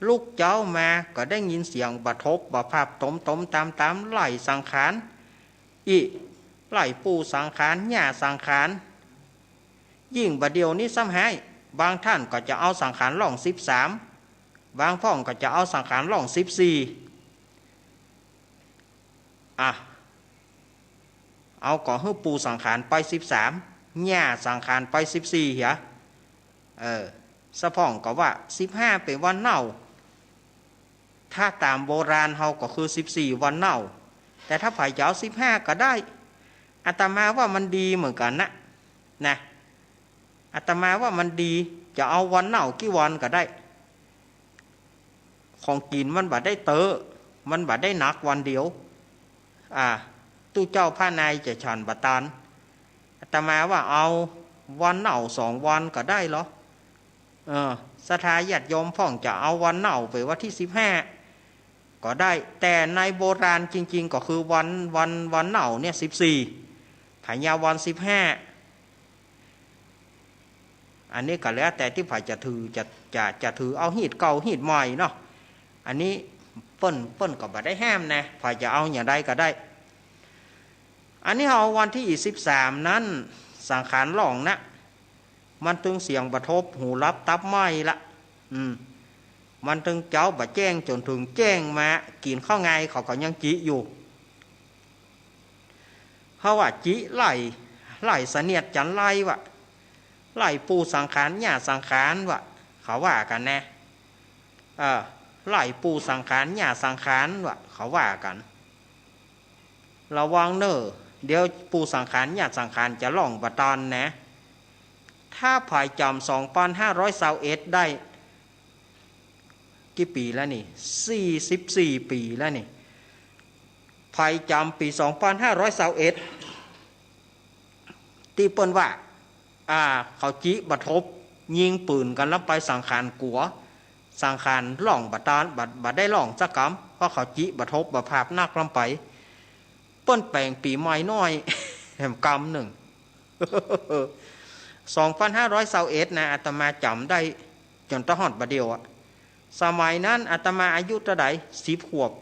ลูกเจ้ามาก็ได้ยินเสียงบะทบบะภาพตมตามไหลสังขารไหลปูสังขารหญ้าสังขารยิ่งบะเดียวนี้ซ้ำให้บางท่านก็จะเอาสังขารล่อง13บางพ่องก็จะเอาสังขารล่อง14เอาก่อให้ปูสังขารไป13หญ้าสังขารไป14เหรอสะพ่องก็ว่า15เป็นวันเน่าถ้าตามโบราณเฮาก็คือ14วันเน่าแต่ถ้าฝ่ายเจ้า15ก็ได้อาตมาว่ามันดีเหมือนกันนะอาตมาว่ามันดีจะเอาวันเน่ากี่วันก็ได้ของกินมันบ่ได้มันบ่ได้หนักวันเดียวตู้เจ้าพระนายจะฉันบัตานอาตมาว่าเอาวันเน่า2 วันก็ได้เหรอศรัทธาญาติโยมพ่องจะเอาวันเน่าไปวันที่15ก็ได้แต่ในโบราณจริงๆก็คือวันเน่าเนี่ย14ผายาวัน15อันนี้ก็แล้วแต่ที่ฝ่ายจะถือเอาหีดเก่าหีดใหม่เนาะ อันนี้เปิ้นก็บ่ได้ห้ามนะฝ่ายจะเอาอย่างใดก็ได้อันนี้เอาวันที่13นั้นสังขารหล่องนะมันตึงเสียงบะทบหูรับตับไม้ละมันตึงเจ้าบะแจ้งจนถึงแจ้งมากินข้าวไงเขาก็ยังจิอยู่เขาว่าจิไล่เสนียดจันไล่วะไล่ปูสังขารหญ้าสังขารวะเขาว่ากันแน่ไล่ปูสังขารหญ้าสังขารวะเขาว่ากันระวังเนอเดี๋ยวปูสังขารหญ้าสังขารจะล่องบะตอนนะถ้าภายจำ2521ได้กี่ปีแล้วนี่44ปีแล้วนี่ภายจำปี2521ที่เปิ้นว่าเขาจิบะทบยิงปืนกันแล้วไปสังขารกัวสังขารล่องบะตานบะได้ล่องสักกำเพราะเขาจิบะทบบะภาพนักลำไปเปิ้นแปลงปีใหม่น้อยแห่งกำหนึ่ง2521นะอาตมาจำได้จนตะหอดบะเดียวสมัยนั้นอาตมาอายุเท่าใด10 ขวบ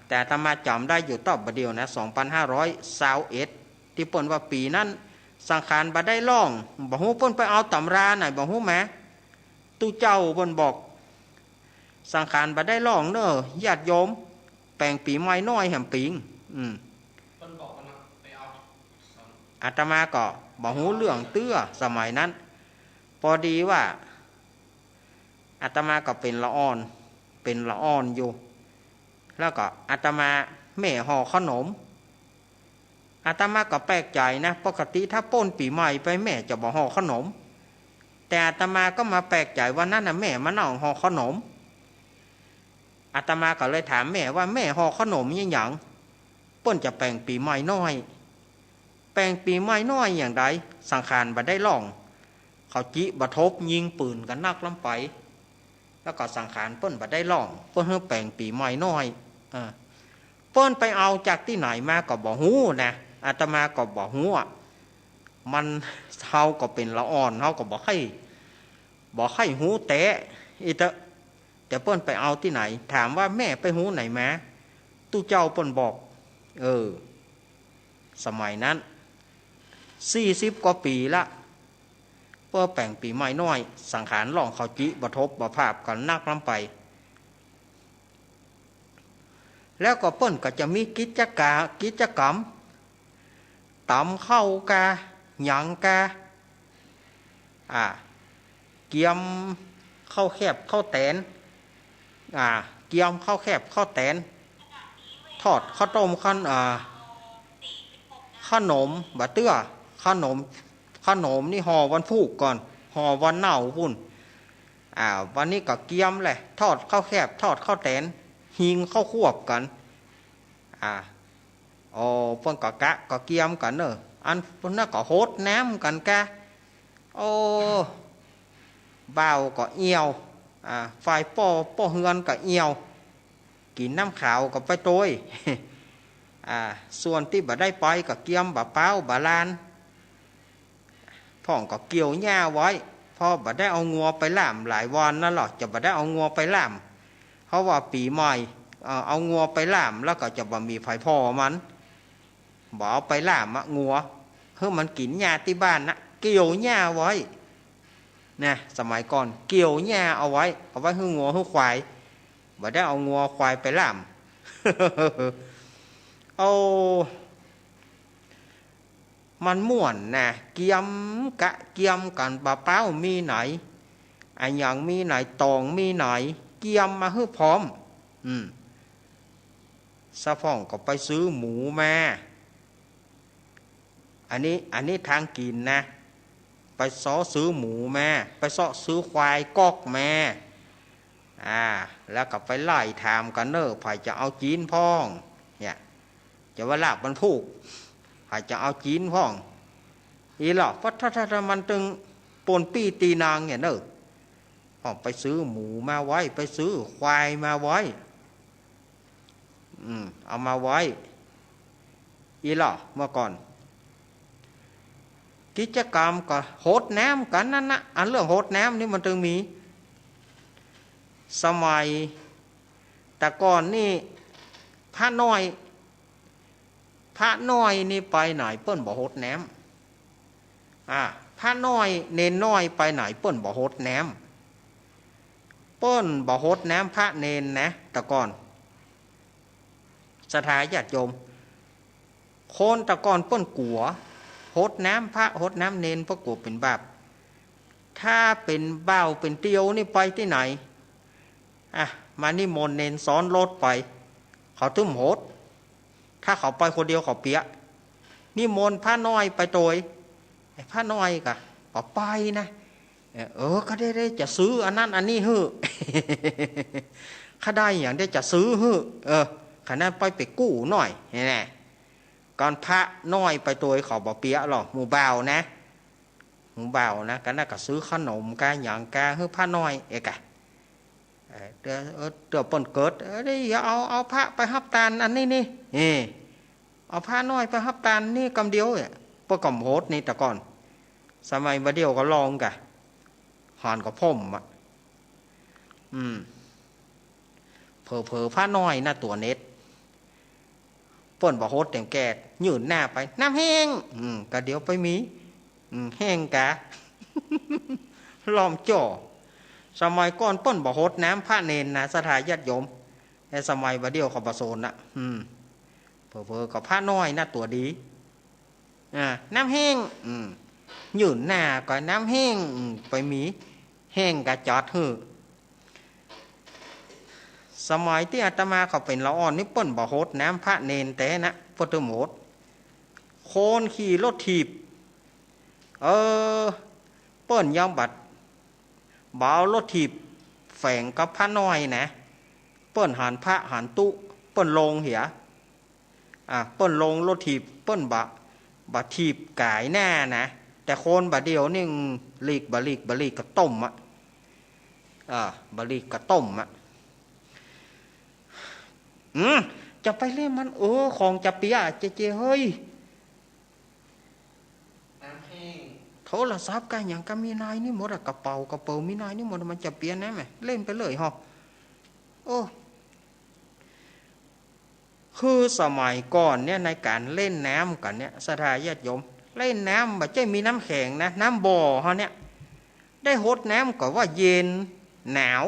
แต่อาตมาจำได้อยู่ตอบบะเดียวนะ2521ที่เปิ้นว่าปีนั้นสังขารบ่ได้ล่องบ่ฮู้เปิ้นไปเอาตำราไหนบ่ฮู้แม้ตู้เจ้าเปิ้นบอกสังขารบ่ได้ล่องเด้อญาติโยมแปลงปีใหม่น้อยแห่งปิงเปิ้นบอกนะไปเอาอาตมาก็บ่ฮู้เรื่องเตื้อสมัยนั้นพอดีว่าอาตมาก็เป็นละอ่อนอยู่แล้วก็อาตมาแม่ห่อขนมอาตมาก็แปลกใจนะปกติถ้าป้นปีใหม่ไปแม่จะบ่ห่อขนมแต่อาตมาก็มาแปลกใจว่านั่นน่ะแม่มานั่งห่อขนมอาตมาก็เลยถามแม่ว่าแม่ห่อขนมยังหยังเปิ้นจะแปลงปีใหม่น้อยแปลงปีใหม่น้อยอย่างใดสังขารบ่ได้ล่องเขาจิบะทบยิงปืนกันนักลำไปแล้วก็สังขารเปิ้นบ่ได้ล่องเปิ้นเฮาแปลงปีใหม่น้อยเปิ้นไปเอาจากที่ไหนมาก็บ่ฮู้นะอาตมาก็บ่ฮู้มันเฮาก็เป็นละอ่อนเฮาก็บ่ให้ฮู้แต่แต่เปิ้นไปเอาที่ไหนถามว่าแม่ไปฮู้ไหนมาตู้เจ้าเปิ้นบอกสมัยนั้น40 กว่าปีละเปิ้นแปลงปีใหม่น้อยสังขารหล่องเขาจิบะทบบะภาพกันนักลำไปแล้วก็เปิ้นก็จะมีกิจกรรมตำข้าวกาหยังกาเกียมข้าวแคบข้าวแตนเกียมข้าวแคบข้าวแตนทอดข้าวต้มขนมบะเตื้อขนมนี่ห่อวันพุกก่อนห่อวันเน่าพุ่นวันนี้ก็เกียมแหละทอดข้าวแคบทอดข้าวแตนหิงข้าวควบกันเพิ่นก็ก็เกียมกันเนอะอันเพิ่นน่ะก็โหดน้ำกันกะบ่าวก็เอียวฝ่ายป้อเฮือนก็เอียวกินน้ำขาวก็ไปโตยส่วนที่บ่ได้ไปก็เกียมบ่เป้าบ่ลานพ่องก็เกี่ยวหญ้าไว้พอบ่ได้เอางัวไปล่ามหลายวันนั่นหรอกจะบ่ได้เอางัวไปล่ามเพราะว่าปีใหม่เอางัวไปล่ามแล้วก็จะบ่มีไผพ่อมันบ่เอาไปล่ามงัวเพื่อมันกินหญ้าที่บ้านนะเกี่ยวหญ้าไว้นะสมัยก่อนเกี่ยวหญ้าเอาไว้ให้งัวให้ควายบ่ได้เอางัวควายไปล่ามมันม่วนนะเกียมกันบะเป้ามีไหนอย่างมีไหนตองมีไหนเกียมมาให้พร้อมสะพ่องก็ไปซื้อหมูมาอันนี้ทางกินนะไปซ้อซื้อหมูมาไปซ้อซื้อควายกอกมาแล้วก็ไปไล่ถามกันเนอะไผจะเอาจีนพ่องเนี่ยจะว่าลาบมันพูกไผจะเอาจีนพ่องหรอกเพราะถ้ามันตึงปนปี้ตีนางเนี่ยเนอะไปซื้อหมูมาไว้ไปซื้อควายมาไว้เอามาไว้หรอกเมื่อก่อนกิจกรรมก็โหดน้ำกันนั่นนะอันเรื่องโหดน้ำนี่มันตึงมี สมัยแต่ก่อนนี่พระน้อยนี่ไปไหนเปิ้นบ่โหดแหนมพระน้อยเนนน้อยไปไหนเปิ้นบ่โหดแหนมเปิ้นบ่โหดแหนมพระเนนนะแต่ก่อนสถาญาติโยมคนแต่ก่อนเปิ้นกลัวโหดแหนมพระโหดแหนมเนนเพราะกลัวเป็นบาปถ้าเป็นเบ้าเป็นเตียวนี่ไปที่ไหนมานิมนต์เนนซ้อนรถไปเขาทุ่มโหดถ้าเขาไปคนเดียวเขาเปียนิมนต์พระน้อยไปโดยพระน้อยกะป่ไปนะก็ได้จะซื้ออันนั้นอันนี้ฮื้อ ข้าได้อย่างได้จะซื้อฮื้อขณะไปกู้หน่อยนี่ก่อนพระน้อยไปโดยเขาบ่เปียหรอกหมู่บ่าวนะกันน่ะก็ซื้อขนมกาอย่างกาฮื้อพระน้อยกะเดี๋ยวปนเกิดได้เอาพระไปฮับตาลอันนี้นี่เอาพระน้อยไปฮับตาลนี่กำเดียวประกอบโหดนี่แต่ก่อนสมัยมาเดียวก็ลองกะหอนกับพ่มเผลอพระน้อยน่าตัวเน็ตเปิ้นบ่โหดเต็มแก่ยืนหน้าไปน้ำแห้งกะเดี๋ยวไปมีแห้งกะ ล้อมจ่อสมัยก่อนเปิ้นบ่โหดน้ำพระเนนนะสถาญาติโยมในสมัยมาเดียวเขาบ่โซนน่ะเผลอกับพระน้อยน่าตัวดีน้ำแห้งยืนหน้าก็น้ำแห้งไปมีแห้งกะจอดหื้อสมัยที่อาตมาเขาเป็นละอ่อนนี่เปิ้นบ่โหดน้ำพระเนนแต่นะพุทธโมดโคนขี่รถถีบเปิ้นยอมบัดบ่าวรถถีบแฝงกับพระน้อยนะเปิ้นหันพระหันตุเปิ้นลงเหียเปิ้นลงรถถีบเปิ้นบะถีบกายหน้านะแต่โคนบะเดียวนี่บะลีกกระต้มบะลีกกระต้มจะไปเล่นมันของจะเปียเจเฮ้ยโทรศัพท์กันอย่างก็มีนายนี่หมดกระเป๋มีนายนี่หมดมันจะเปียนะไหมเล่นไปเลยฮะคือสมัยก่อนเนี่ยในการเล่นน้ำกันเนี่ยสถาญาติโยมเล่นน้ำแบบมีน้ำแข็งนะน้ำบ่อเขาเนี่ยได้หดน้ำก็ว่าเย็นหนาว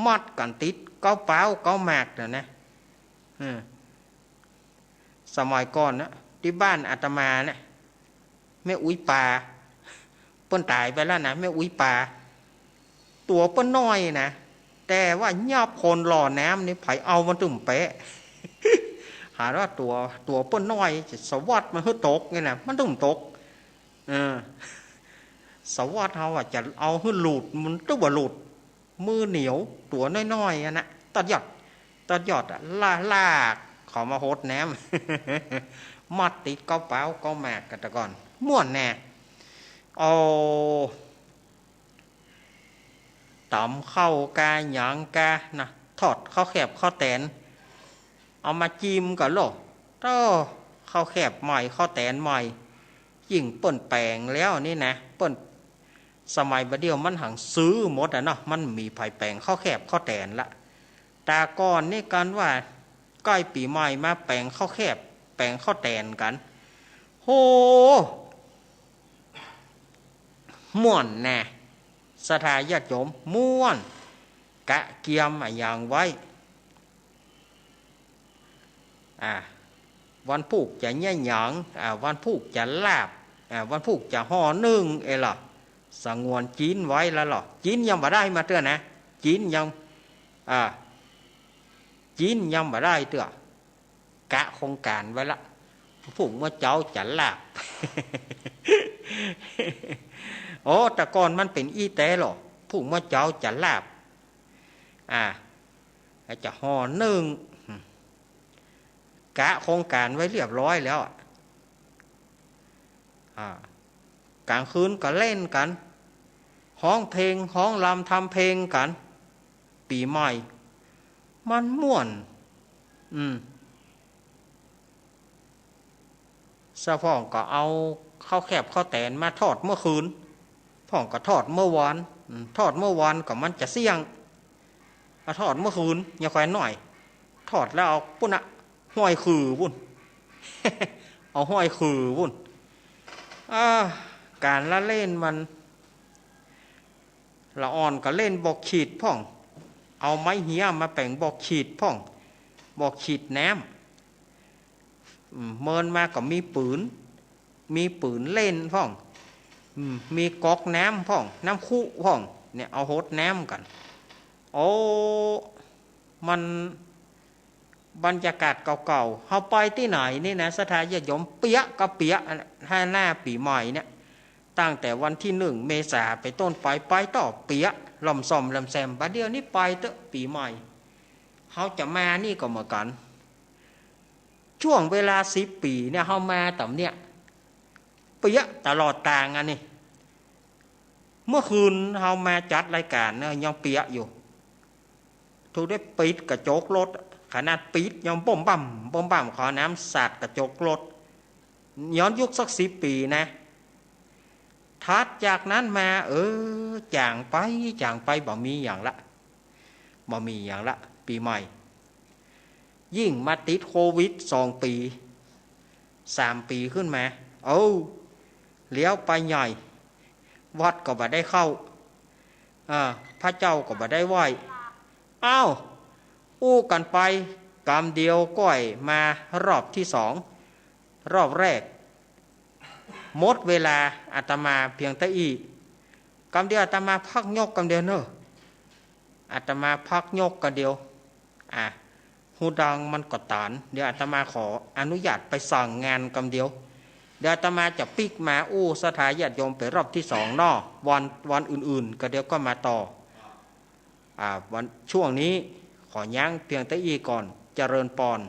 มัดกันติดเก้าเป้าเก้าหมากนะสมัยก่อนนะที่บ้านอาตมาเนี่ยแม่อุ้ยปลาเปิ้นตายไปแล้วนะแม่อุ้ยปลาตัวเปิ้นน้อยนะแต่ว่าย่อบคนหล่อน้ำนี่ไผเอามันตุ่มเป๊ะ หาว่าตัวเปิ้นน้อยจะสวัสดมันฮึตกไงนะมันตุ่มตกสวัสดเขาจะเอาฮึหลุดมันตุ่มหลุดมือเหนียวตัวน้อยๆนะตัดหยอดลากขอมาโหดแหนม มัดติดเก้าเป้าเก้าแมกกันแต่ก่อนม่วนแน่ตำเข้ากาหยางกานะทอดข้าวแคบข้าวแตนเอามาจิ้มกันโลข้าวแคบใหม่ข้าวแตนใหม่ยิ่งเปิ้นแปลงแล้วนี่นะเปิ้นสมัยบัดเดียวมันหังซื้อหมดเนาะมันมีไผ่แปลงข้าวแคบข้าวแตนละตาก่อนนี่กันว่าใกล้ปีใหม่มาแปลงข้าวแคบแปลงข้าวแตนกันโหม่วนแน่สถาญาติโยมม่วนกะเกียมอย่างไว้วันพูกจะแย่หยางวันพูกจะลาบวันพูกจะห่อนึ่งล่ะสงวนจีนไว้แล้วหรอจีนยังบ่ได้มาเตือนนะจีนยังบ่ได้เตือกะโครงการไว้ละพวกว่าเจ้าจะลาบ แต่ก่อนมันเป็นอีแต่หรอพวกว่าเจ้าจะลาบจะห่อนึ่งกะโครงการไว้เรียบร้อยแล้วกลางคืนก็เล่นกันฮ้องเพลงฮ้องรำทำเพลงกันปีใหม่มันม่วนสะพองก็เอาข้าวแคบข้าวแตนมาทอดเมื่อคืนเพ พ่องก็ทอดเมื่อวานทอดเมื่อวานก็มันจะเสี่ยงทอดเมื่อคืนอย่าค่อยหน่อยทอดแล้วเอาปุ่นอะห้อยคือวุ่น เอาห้อยคือวุ่นการละเล่นมันละอ่อนก็เล่นบอกขีดพ่องเอาไม้เหี้ยมาแป่งบอกขีดพ่องบอกขีดแหนมเมินมาก็มีปืนเล่นพ่องมีก๊อกน้ำพ่องน้ำคู่พ่องเนี่ยเอาโฮดน้ำกันโอ้มันบรรยากาศเก่าๆเขาไปที่ไหนนี่นะสถานญาติโยมเปียกก็เปียกให้หน้าปีใหม่เนี่ยตั้งแต่วันที่1 เมษาไปต้นไปต่อเปียกลำซอมลำแซมบัดเดียวนี้ไปเตอะปีใหม่เขาจะมานี่ก็เหมือนกันช่วงเวลา10 ปีเนี่ยเขามาแต่เนี่ยเปียกตลอดต่างอันนี้เมื่อคืนเขามาจัดรายการเนี่ยยังเปียกอยู่ถูกได้ปิดกระจกรถขนาดปิดยังบ่มบ่มขอน้ำสาดกระจกรถย้อนยุคสัก10 ปีนะทัดจากนั้นมาจางไปบ่มีอย่างละปีใหม่ยิ่งมาติดโควิด2 ปี3 ปีขึ้นมาเลี้ยวไปใหญ่วัดก็บ่ได้เข้าพระเจ้าก็บ่ได้ไหว้อู้กันไปกรรมเดียวก้อยมารอบที่2รอบแรกหมดเวลาอาตมาเพียงแต่กรรมเดียวอาตมาพักยกกรรมเดียวเนอะอาตมาพักยกกรรมเดียวหูดังมันก็ตานเดี๋ยวอาตมาขออนุญาตไปสั่งงานกรรมเดียวเดี๋ยวอาตมาจะปิกมาสถานญาติโยมไปรอบที่2นอวันอื่นๆก็เดี๋ยวก็มาต่อวันช่วงนี้ขอยั้งเพียงแต่ก่อนเจริญปอน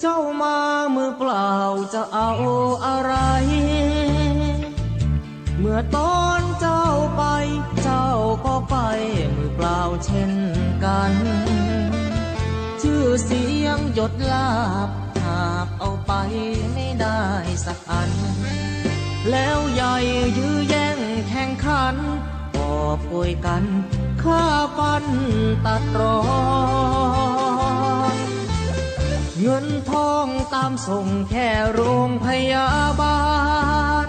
เจ้ามามือเปล่าจะเอาอะไรเมื่อตอนเจ้าไปเจ้าก็ไปมือเปล่าเช่นกันชื่อเสียงหยดลาบหากเอาไปไม่ได้สักอันแล้วใหญ่ยื้อแย่งแข่งขันกอบโกยกันฆ่าฟันตัดรอนเงินทองตามส่งแค่โรงพยาบาล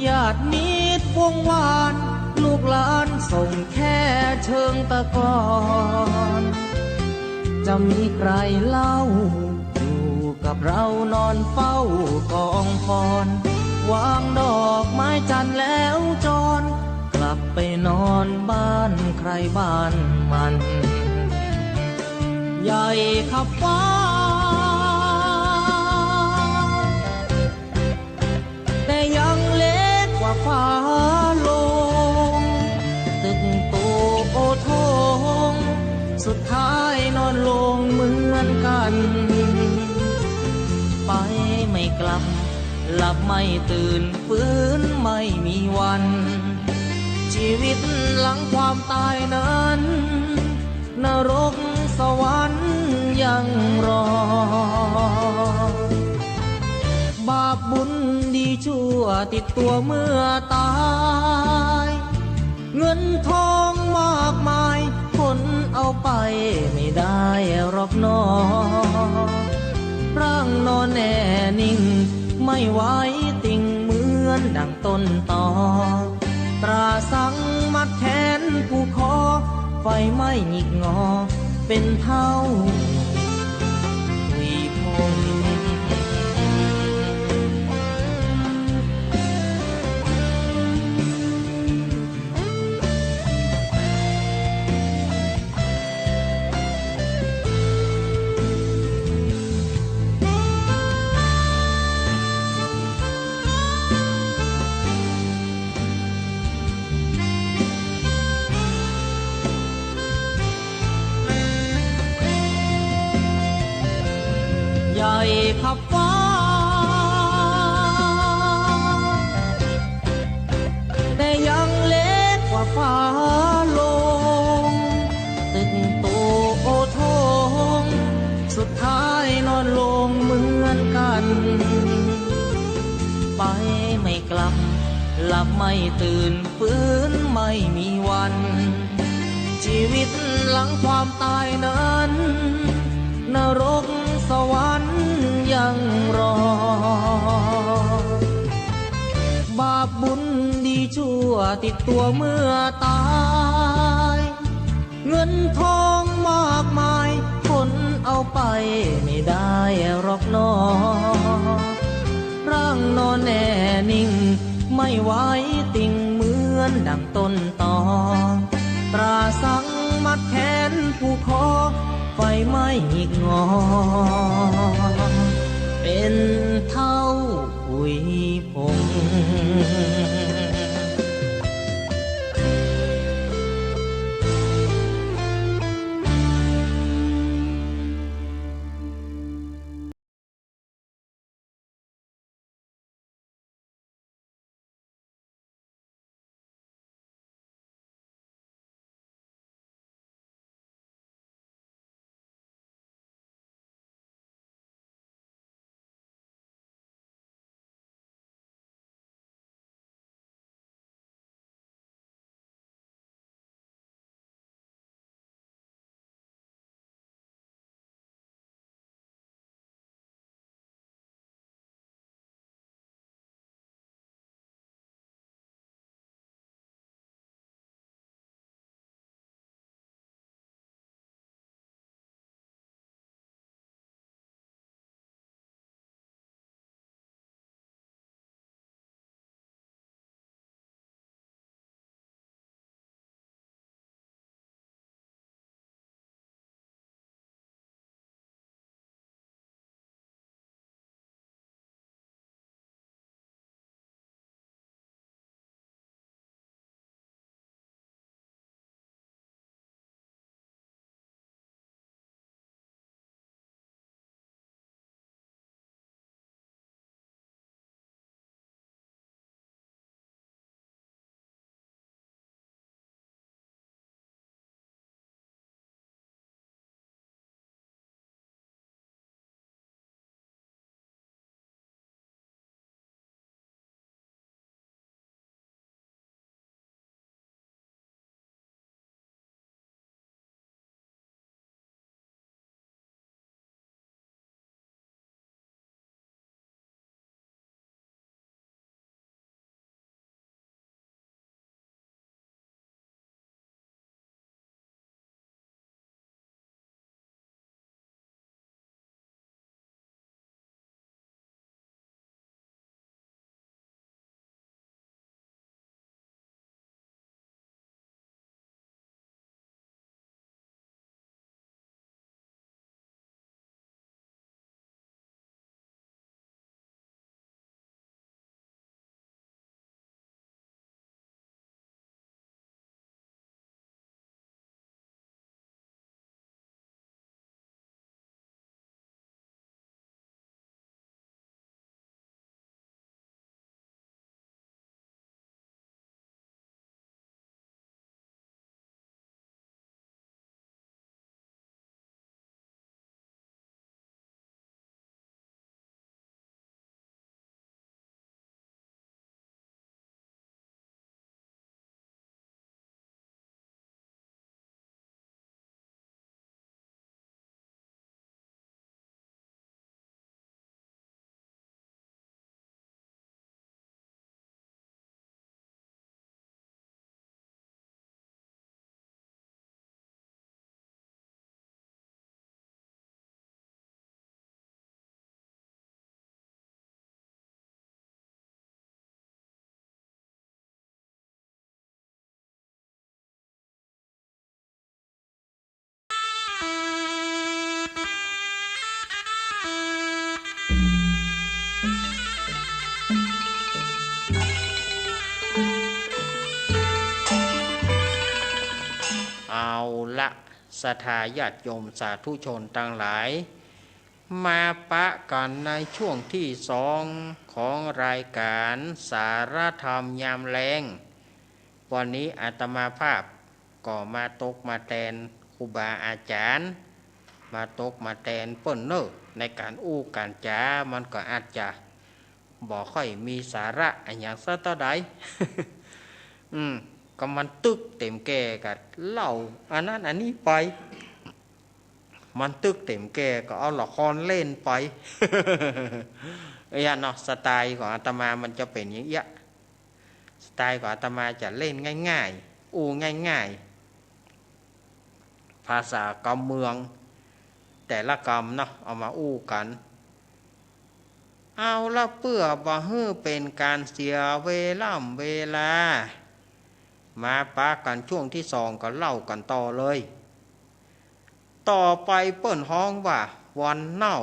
ญาติมิตรวงวานลูกหลานส่งแค่เชิงตะกอนจะมีใครเล่าอยู่กับเรานอนเฝ้ากองฟอนวางดอกไม้จันทร์แล้วจรกลับไปนอนบ้านใครบ้านมันใหญ่ขับฟ้าแต่ยังเล็กกว่าฟ้าลงตึกโตโอทงสุดท้ายนอนลงเหมือนกันไปไม่กลับหลับไม่ตื่นฟื้นไม่มีวันชีวิตหลังความตายนั้นนรกสวรรค์ยังรอบาปบุญดีชั่วติดตัวเมื่อตายเงินทองมากมายคนเอาไปไม่ได้หรอกน้อร่างนอนแน่นิ่งไม่ไหวติ่งเหมือนดังต้นตอตราสังมัดแขนผู้คอไฟไม่หงิกงอเป็นเท่าวีพง ใหญ่ขับฟ้าแต่ยังเล็กกว่าฟ้าโลงตึกโตโอทงสุดท้ายนอนลงเหมือนกันไปไม่กลับหลับไม่ตื่นฟื้นไม่มีวันชีวิตหลังความตายนั้นนรกสวรรค์ยังรอบาปบุญดีชั่วติดตัวเมื่อตายเงินทองมากมายคนเอาไปไม่ได้หรอกนอร่างนอนแน่นิ่งไม่ไหวติ่งเหมือนดังต้นตอตราสังมัดแขนผู้คอไฟไหม้หิกงอเป็นเท่าผุยผงเอาละศรัทธาญาติโยมสาธุชนทั้งหลาย มาปะกันในช่วงที่สองของรายการสารธรรมยามแลงวันนี้อาตมาภาพก็มาตกมาแทนครูบาอาจารย์มาตกมาแทนเปิ้นเนอในการอู้การจามันก็อาจจะบ่ค่อยมีสาระอันอย่างซะต่อใด ก็มันตึกเต็มแก่กับเล่าอันนั้นอันนี้ไปมันตึกเต็มแก่ก็เอาละครเล่นไป อย่างเนาะสไตล์ของอาตมามันจะเป็นอย่างเงี้ยสไตล์ของอาตมาจะเล่นง่ายๆอู้ง่ายๆภาษากำเมืองแต่ละกำเนาะเอามาอู้กันเอาละเพื่อบ่ฮื้อเป็นการเสียเวลามาปากันช่วงที่สองก็เล่ากันต่อเลยต่อไปเปิ้นฮ้องว่าวันเน่า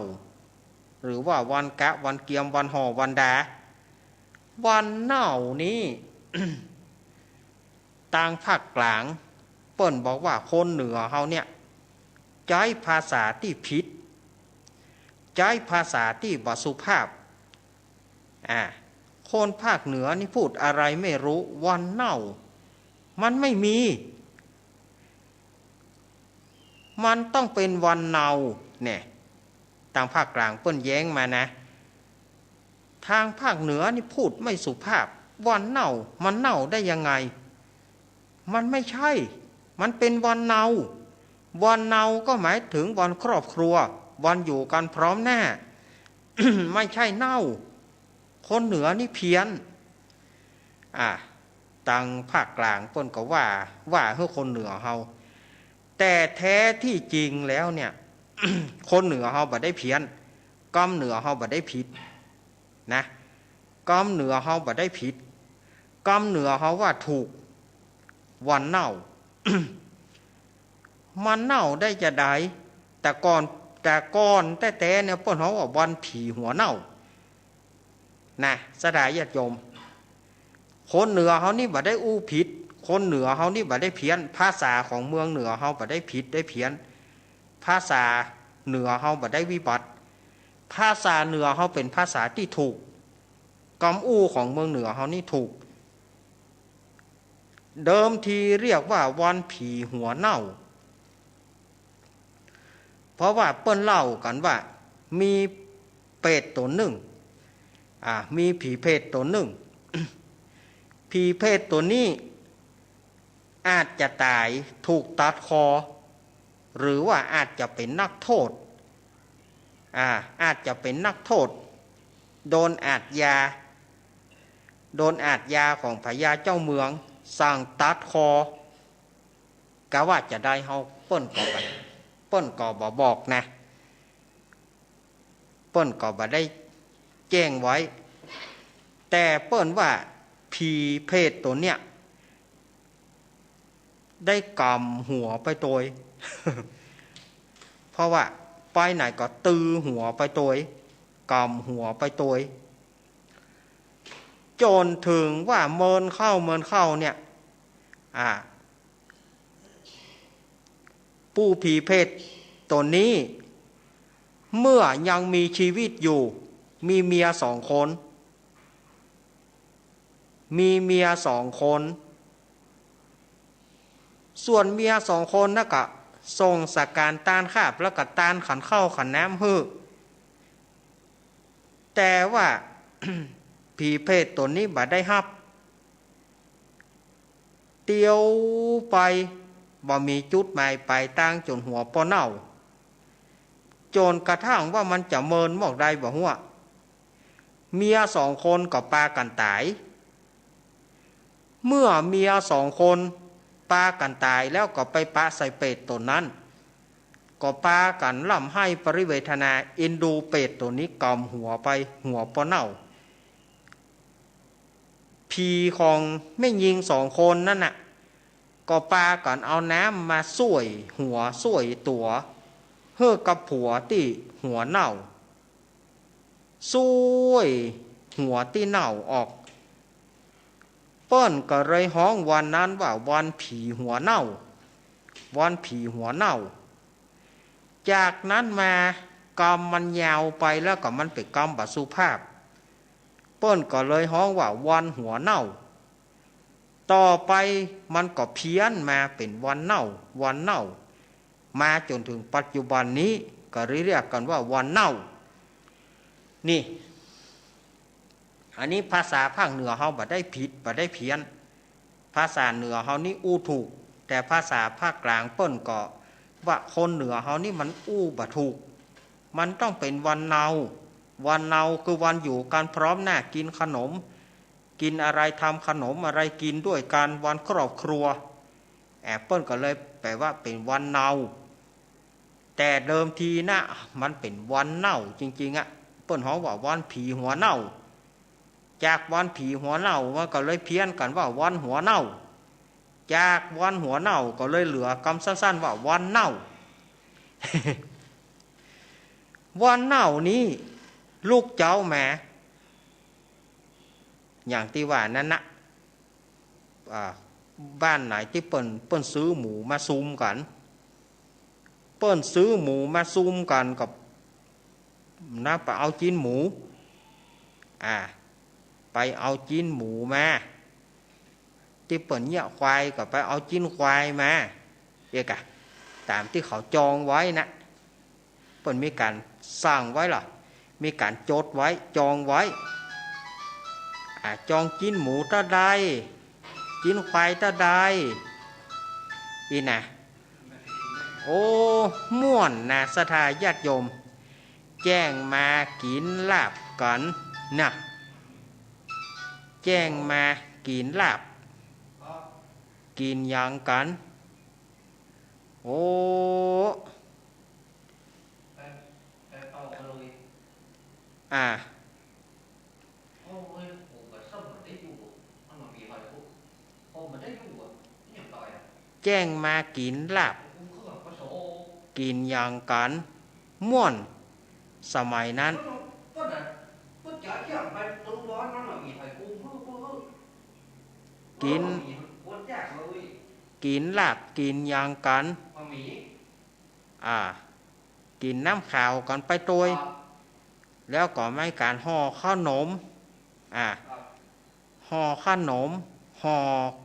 หรือว่าวันกะวันเกียมวันห่อวันดาวันเน่านี้ ต่างภาคกลางเปิ้นบอกว่าคนเหนือเฮาเนี่ยใช้ภาษาที่ผิดใช้ภาษาที่บ่สุภาพคนภาคเหนือนี่พูดอะไรไม่รู้วันเน่ามันไม่มีมันต้องเป็นวันเนาเนี่ยทางภาคกลางเปิ้นแย้งมานะทางภาคเหนือนี่พูดไม่สุภาพวันเน่ามันเน่าได้ยังไงมันไม่ใช่มันเป็นวันเนาวันเนาก็หมายถึงวันครอบครัววันอยู่กันพร้อมหน้า ไม่ใช่เน่าคนเหนือนี่เพี้ยนทางภาคกลางเปิ้นก็ว่าให้คนเหนือเฮาแต่แท้ที่จริงแล้วเนี่ย คนเหนือเฮาบ่ได้เพี้ยนกำเหนือเฮาบ่ได้ผิดนะกำเหนือเฮาบ่ได้ผิดกำเหนือเฮาว่าถูกวันเน่า มันเน่าได้จะได้แต่ก่อนแต่เนี่ยเปิ้นเฮาว่าวันผีหัวเน่านะสดายญาติโยมคนเหนือเฮานี่บ่ได้อู้ผิดคนเหนือเฮานี่บ่ได้เพี้ยนภาษาของเมืองเหนือเฮาบ่ได้ผิดได้เพี้ยนภาษาเหนือเฮาบ่ได้วิบัติภาษาเหนือเฮาเป็นภาษาที่ถูกคำอู้ของเมืองเหนือเฮานี่ถูกเดิมทีเรียกว่าวันผีหัวเน่าเพราะว่าเปิ้นเล่ากันว่ามีเป็ดตัวหนึ่งมีผีเพศตัวหนึ่ง ผีเพศตัวนี้อาจจะตายถูกตัดคอหรือว่าอาจจะเป็นนักโทษอาจจะเป็นนักโทษโดนอาทยาของพญาเจ้าเมืองสั่งตัดคอกะว่าจะได้เฮาเปิ้นก็บ่บอกนะเปิ้นก็บ่ได้แจ้งไว้แต่เปิ้นว่าผีเพศตัวเนี้ยได้กำหัวไปตัว เพราะว่าไปไหนก็ตือหัวไปตัวกำหัวไปตัวจนถึงว่าเมินเข้าเนี่ยผู้ผีเพศตัวนี้เมื่อยังมีชีวิตอยู่มีเมีย2 คนส่วนเมีย2 คนนั่นก็ส่งสักการต้านคาบแล้วก็ต้านขันเข้าขันน้ำฮือแต่ว่า ผีเพศตัวนี้บ่ได้ฮับเตียวไปบ่มีจุดหมายปลายทางจนหัวปอเน่าจนกระทั่งว่ามันจะเมินบอกได้บ่หัวเมีย2 คนก็ปากันตายเมื่อเมีย2 คนปากันตายแล้วก็ไปปะใส่เป็ดตัวนั้นก็ปากันล่ำให้ปริเวทนาเอ็นดูเป็ดตัวนี้กำหัวไปหัวปอเน่าผีของแม่ยิง2 คนนั่นน่ะก็ปากันเอาน้ำมาส่วยหัวส่วยตัวเฮือกับผัวที่หัวเน่าส่วยหัวที่เน่าออกเปิ้นก็เลยฮ้องวันนั้นว่าวันผีหัวเน่าวันผีหัวเน่าจากนั้นมา กรรมมันยาวไปแล้วก็มันเป็นกรรมบสุภาพเปิ้นก็เลยฮ้องว่าวันหัวเน่าต่อไปมันก็เพี้ยนมาเป็นวันเน่าวันเน่ามาจนถึงปัจจุบันนี้ก็เรียกกันว่าวันเน่านี่อันนี้ภาษาภาคเหนือเฮาบ่ได้ผิดบ่ได้เพี้ยนภาษาเหนือเฮานี่อู้ถูกแต่ภาษาภาคกลางเปิ้นก็ว่าคนเหนือเฮานี่มันอู้บ่ถูกมันต้องเป็นวันเนาวันเนาคือวันอยู่กันพร้อมหน้ากินขนมกินอะไรทำขนมอะไรกินด้วยกันวันครอบครัวแอปเปิ้ลก็เลยแปลว่าเป็นวันเนาแต่เดิมทีนะมันเป็นวันเน่าจริงๆอ่ะเปิ้ลฮ้องว่าวันผีหัวเน่าจากวันผีหัวเน่ามันก็เลยเพี้ยนกันว่าวันหัวเน่าจากวันหัวเน่าก็เลยเหลือคำสั้นๆว่าวันเน่า วันเน่านี้ลูกเจ้าแม่อย่างที่ว่านั้นนะบ้านไหนที่เปิ้นซื้อหมูมาซุมกันเปิ้นซื้อหมูมาซุมกันกับนะไปเอาจิ้นหมูไปเอาจิ้นหมูมาที่เปิ้นเนี่ยควายก็ไปเอาจิ้นควายมาเอกะตามที่เขาจองไว้นะเปิ้นมีการสร้างไว้หรอมีการจดไว้จองไว้จองจิ้นหมูตะใดจิ้นควายตะใดอีนะโอ้ม่วนนะสถาญาติโยมแจ้งมากินลาบกันนะแจ้งมากินลาบกินอย่างกันโอ้แจ้งมากินลาบกินอย่างกันม่วนสมัยนั้นกินลาบกินอย่างกันกินน้ำขาวกันไปตัวแล้วก็ไม่การห่อขนมห่อขนมห่อ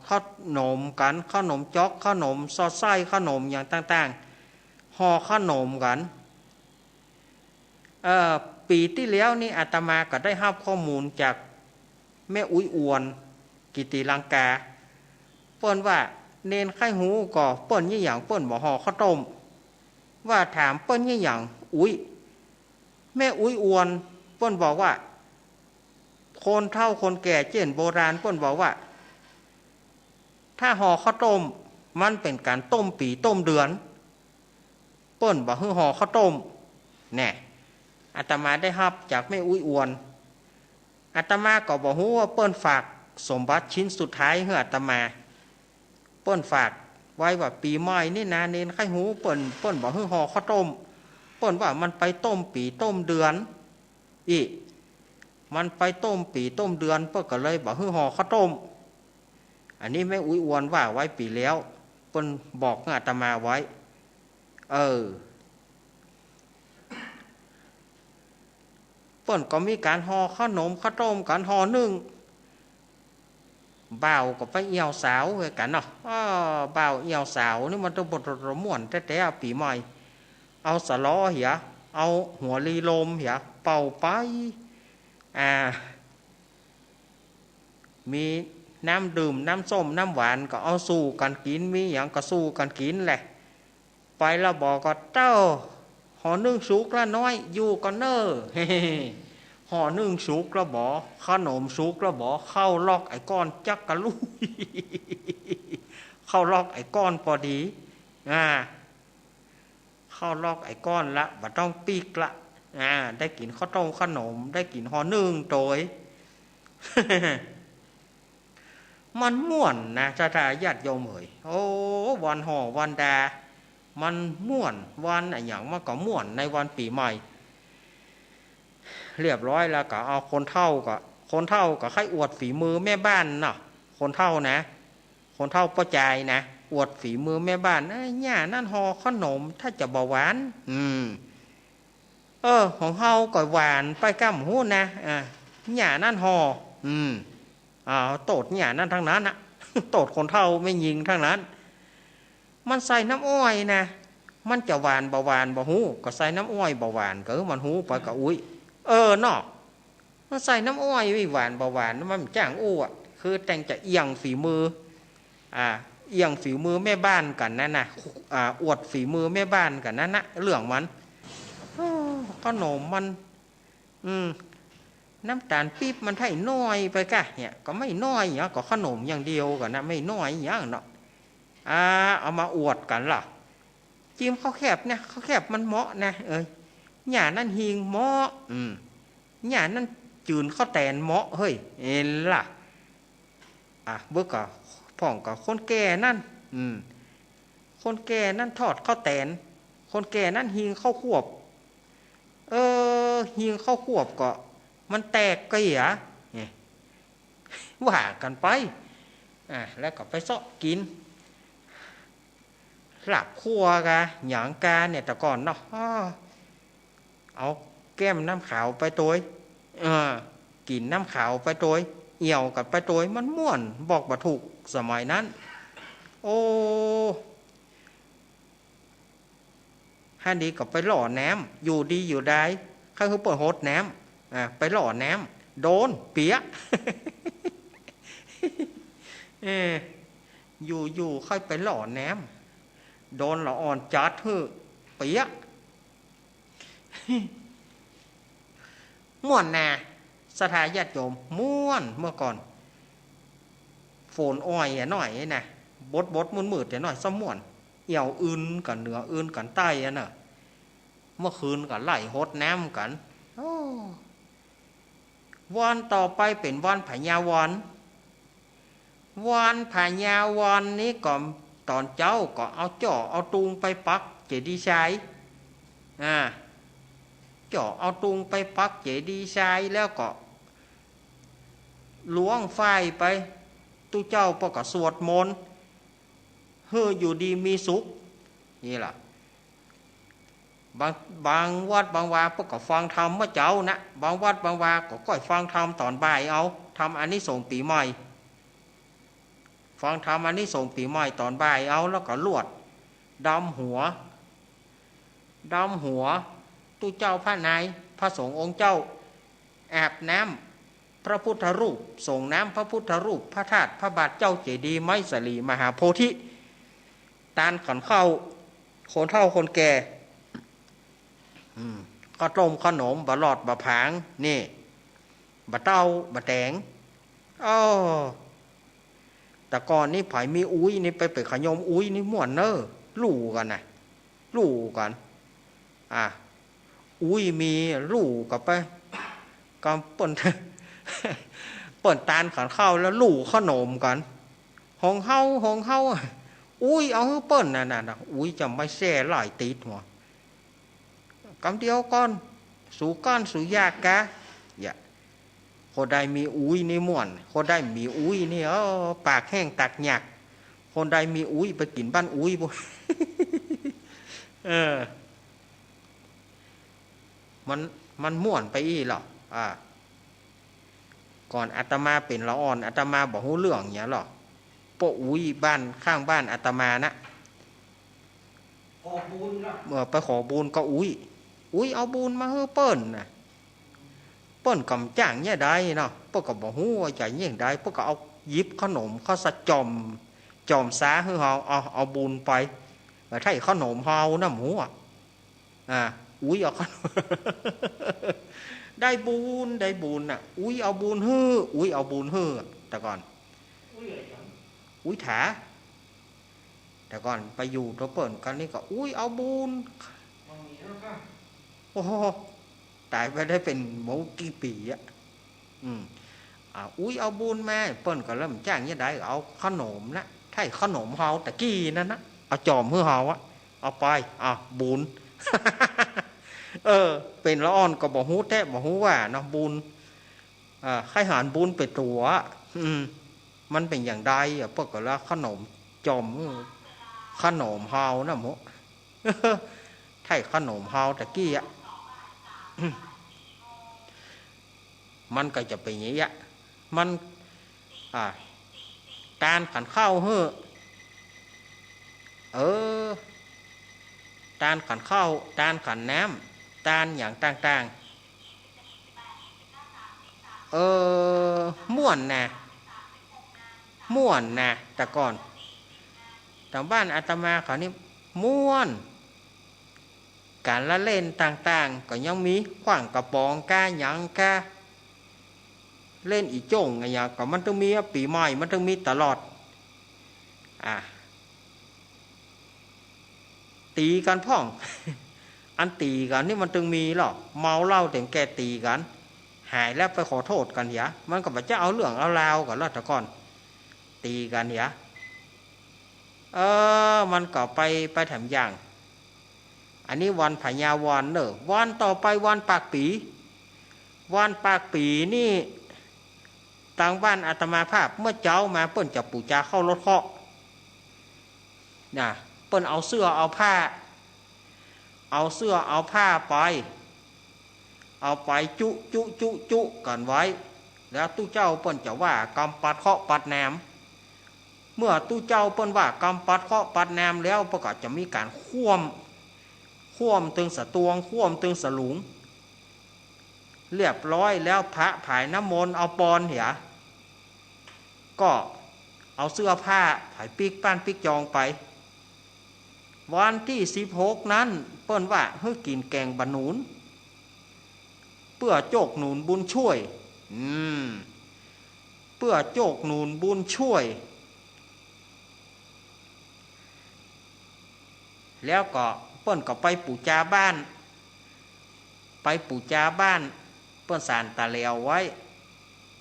ขนมกันขนมจ๊อกขนมซอสไส้ขนมอย่างต่างๆห่อขนมกันปีที่แล้วนี่อาตมาก็ได้รับข้อมูลจากแม่อุ้ยอวนกิติลังกาเปิ้นว่าเนนไข้หูก็เปิ้นยี่อย่างเปิ้นบ่ห่อข้าวต้มว่าถามเปิ้นยี่อย่างอุ้ยแม่อุ้ยอวนเปิ้นบอกว่าคนเฒ่าคนแก่เจนโบราณเปิ้นบอกว่าถ้าห่อข้าวต้มมันเป็นการต้มปีต้มเดือนเปิ้นบอกให้ห่อข้าวต้มแน่อาตมาได้รับจากแม่อุ้ยอวนอาตมาก็บอกว่าเปิ้นฝากสมบัติชิ้นสุดท้ายให้อาตมาเปิ้นฝากไว้ว่าปีใหม่นี่นะเนนไข้หูเปิ้นบอกให้ห่อข้าวต้มเปิ้นว่ามันไปต้มปีต้มเดือนมันไปต้มปีต้มเดือนเปิ้นก็เลยบอกให้ห่อข้าวต้มอันนี้แม่อุ้ยอวนว่าไว้ปีแล้วเปิ้นบอกให้อาตมาไว้เปิ้นก็มีการห่อขนมข้าวต้มกันห่อนึ่งบ่าวก็ไปเอี่ยวสาวกันเนาะบ่าวเอี่ยวสาวนี่มันต้องบทม่วนแต่ๆปีใหม่เอาสะล้อเหียเอาหัวลีลมเหียเป่าไปมีน้ำดื่มน้ำส้มน้ำหวานก็เอาสู้กันกินมีอย่างก็สู้กันกินแหละไปแล้วบอกก็เต้าห่อนึ่งสุกละน้อยอยู่กันเนอห่อนึ่งสุกละบ่ขนมสุกละบ่เข้าลอกไอ้ก้อนจักกะลุยเข้าลอกไอ้ก้อนพอดีเข้าลอกไอ้ก้อนละบ่ต้องปีกละได้กินข้าวต้มขนมได้กินห่อนึ่งโตย มันม่วนนะชาตาญาติโยมเอ๋ยโอ้วันห่อวันดามันม่วนวันอย่างมันก็ม่วนในวันปีใหม่เรียบร้อยแล้วก็เอาคนเฒ่าก็ให้อวดฝีมือแม่บ้านเนาะคนเฒ่านะคนเฒ่าป้าใจนะอวดฝีมือแม่บ้านเนี่ยนั่นห่อขนมถ้าจะเบาหวาน ของเฮาก่อยหวานไปก้ามหูนะหญ้านั่นห่อโตดหญ้านั่นทั้งนั้นนะโตดคนเท่าไม่ยิงทั้งนั้นมันใส่น้ำอ้อยนะมันจะหวานบ่หวานบ่หูก็ใส่น้ำอ้อยบ่หวานก็มันหูไปก็อุ้ยเนาะมันใส่น้ำอ้อยไม่หวานบ่หวานมันจ้างอู้อ่ะคือแต่งจะเอียงฝีมือเอียงฝีมือแม่บ้านกันนั่นนะอวดฝีมือแม่บ้านกันนั่นนะเรื่องมันขนมมันน้ำตาลปี๊บมันไถ่น้อยไปกะเนี่ยก็ไม่น้อยเนี่ยก็ขนมอย่างเดียวกันนะไม่น้อยอย่างเนาะเอามาอวดกันล่ะจิ้มข้าวแคบเนี่ยข้าวแคบมันเหมาะนะหญ้านั่นหิงเหมาะหญ้านั่นจืนข้าวแตนเหมาะเฮ้ยล่ะเบิกกับพ่องกับคนแก่นั่นคนแก่นั่นทอดข้าวแตนคนแก่นั่นหิงข้าวควบหิงข้าวควบก็มันแตกก็เหรอว่ากันไปแล้วก็ไปเซาะกินหลับคั่วกะหยางกาเนี่ยแต่ก่อนเนาะเอาแก้มน้ำขาวไปตัวกินน้ำขาวไปตัวเอี่ยวกับไปตัวมันม่วนบอกบ่ถูกสมัยนั้นโอ้ฮันดีกับไปหล่อแหนมอยู่ดีอยู่ได้ข้าคือเปิดโฮดแหนมไปหล่อแหนมโดนเปียอยู่ค่อยไปหล่อแหนมโดนละอ่อนจัดเฮ้อเปียม่วนนาสถาญาติโยมม่วนเมื่อก่อนโฝนอ้อยหน่อยนะบดมืดหน่อยสม่วนเอี่ยวอื่นกันเหนืออื่นกันใต้น่ะเมื่อคืนกันไล่โฮดน้ำกันวันต่อไปเป็นวันพญาวันวันพญาวันนี้ก็ตอนเจ้าก็เอาจ่อเอาตุงไปปักเจดีย์ชายจ่อเอาตุงไปปักเจดีย์ชายแล้วก็ล้วงไฟไปตู้เจ้าปก็สวดมนต์เฮ้ออยู่ดีมีสุขนี่ล่ะบางวัดบางวาพวกก็ฟังธรรมเมื่อเจ้านะบางวัดบางวาก็ก่อยฟังธรรมตอนบ่ายเอาทำอันนี้ส่งปีใหม่ฟังธรรมอันนี้ส่งปีใหม่ตอนบ่ายเอาแล้วก็ลวดดำหัวตู้เจ้าพระนายพระสงฆ์องค์เจ้าแอบน้ำพระพุทธรูปส่งน้ำพระพุทธรูปพระธาตุพระบาทเจ้าเจดีย์ไม้สลีมหาโพธิตานขันเข้าคนเฒ่าคนแก่ก็ต้มขนมบะหลอดบะผางนี่บะเต้าบะแตงแต่ก่อนนี่ไผมีอุ้ยนี่ไปขยมอุ้ยนี่ม่วนเนอลู่กันนะลู่กันอุ้ยมีลู่กับไปกำป่นเปิดตาลขันข้าวแล้วลู่ขนมกันหงเฮาอุ้ยเอาให้เปิ้นน่ะอุ้ยจะไม่แซ่หลายติดหัวกำเดียวก่อนสู่ก้อนสู่ยากกะคนใดมีอุ้ยนี่ม่วนคนใดมีอุ้ยนี่ปากแห้งตักหยักคนใดมีอุ้ยไปกินบ้านอุ้ยบุมันม่วนไปอีหรอก่อนอาตมาเป็นละอ่อนอาตมาบอกหูเรื่องอย่างเงี้ยหรอโปะอุ้ยบ้านข้างบ้านอาตมานะขอบุญนะไปขอบุญก็อุ้ยเอาบุญมาเฮ้อเปิ้นนะเปิ้นกำจ้างเนี่ยได้เนาะเปิ้นก็บอกหูว่าใจเนี่ยได้เปิ้นก็เอายิบขนมข้าวสะจอมสาเฮ้อเอาบุญไปไทยขนมเฮาน้ำหูอุ้ยเอาขนมได้บุญน่ะอุ้ยเอาบุญเฮ้อเอาบุญเฮ้อแต่ก่อนอุ้ยถาแต่ก่อนไปอยู่ตัวเปิ่นกันนี่ก็อุ้ยเอาบุญโอ้โหตายไปได้เป็นหมูกี่ปีอุ้ยเอาบุญแม่เปิ่นก็เริ่มจ้างเนี่ยได้เอาขนมนะไทยขนมเฮาตะกี้นั่นนะเอาจอมเฮ้อเฮาเอาไปบุญเป็นละอ่อนก็บอกฮู้แท้บอกฮู้ว่าเนาะบุญใครหารบุญไปตัวมันเป็นอย่างใดพวกก็ละขนมจอมขนมเฮานะหมูไทยขนมเฮาตะกี้ มันก็จะเป็นอย่างนี้มันการขันเข้าเฮ้อตานขันเข้าตานขันน้ำตานอย่างต่างๆม่วนนะแต่ก่อนแต่บ้านอาตมาเขานี่ม่วนการละเล่นต่างๆก็ยังมีขว้างกระปองกาหยังกาเล่นอีโจ่งอะไรอย่างก็มันต้องมีปีใหม่มันต้องมีตลอดตีกันพ่อง อันตีกันนี่มันต้องมีหรอกเมาเหล้าแต่แกตีกันหายแล้วไปขอโทษกันเหียมันก็จะเอาเรื่องเอาราวกันแล้วแต่ก่อนตีกันเหียมันก็ไปแถมอย่างอันนี้วันพญาวันเนอะวันต่อไปวันปากปีนี่ต่างบ้านอาตมาภาพเมื่อเจ้ามาเปิ้นจะปู่จาเข้ารถเคาะเปิ้นเอาเสื้อเอาผ้าไปจุกันไว้แล้วตู้เจ้าเปิ้นจะว่ากำปัดเคาะปัดแหนมเมื่อตู้เจ้าเปิ้นว่ากำปัดเคาะปัดแหนมแล้วประกอบจะมีการข่วมตึงสะตวงข่วมตึงสะหลุงเรียบร้อยแล้วพระผายน้ำมนต์เอาปอนเหียก็เอาเสื้อผ้าผายปิกป้านปิกจองไปวันที่16นั้นเปิ้นว่าให้กินแกงบะหนุนเพื่อโจกหนุนบุญช่วยเพื่อโจกหนุนบุญช่วยแล้วก็เปิ้นก็ไปปู่จาบ้านเปิ้นสานตะเลวไว้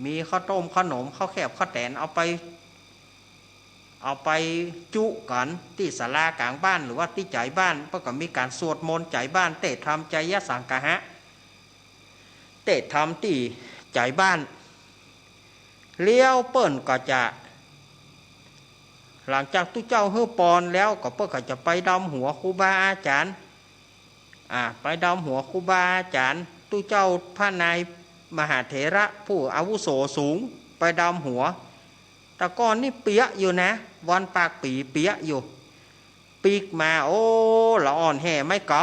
มีข้าวต้มขนมข้าวแคบข้าวแตนเอาไปจุกันที่ศาลากลางบ้านหรือว่าที่ใจบ้านเพื่อก็มีการสวดมนต์ใจบ้านเตะทำใจยสังกะหะเตะทำที่ใจบ้านเลี้ยวเปิ้นก็จะหลังจากตู้เจ้าเฮือปอนแล้วก็เปิ้นก็จะไปดำหัวครูบาอาจารย์ไปดำหัวครูบาอาจารย์ตู้เจ้าพระนายมหาเถระผู้อาวุโสสูงไปดำหัวแต่ก่อนนี่เปียอยู่นะวันปากปีเปียอยู่ปีกมาโอ้ละอ่อนแห่ไม่ก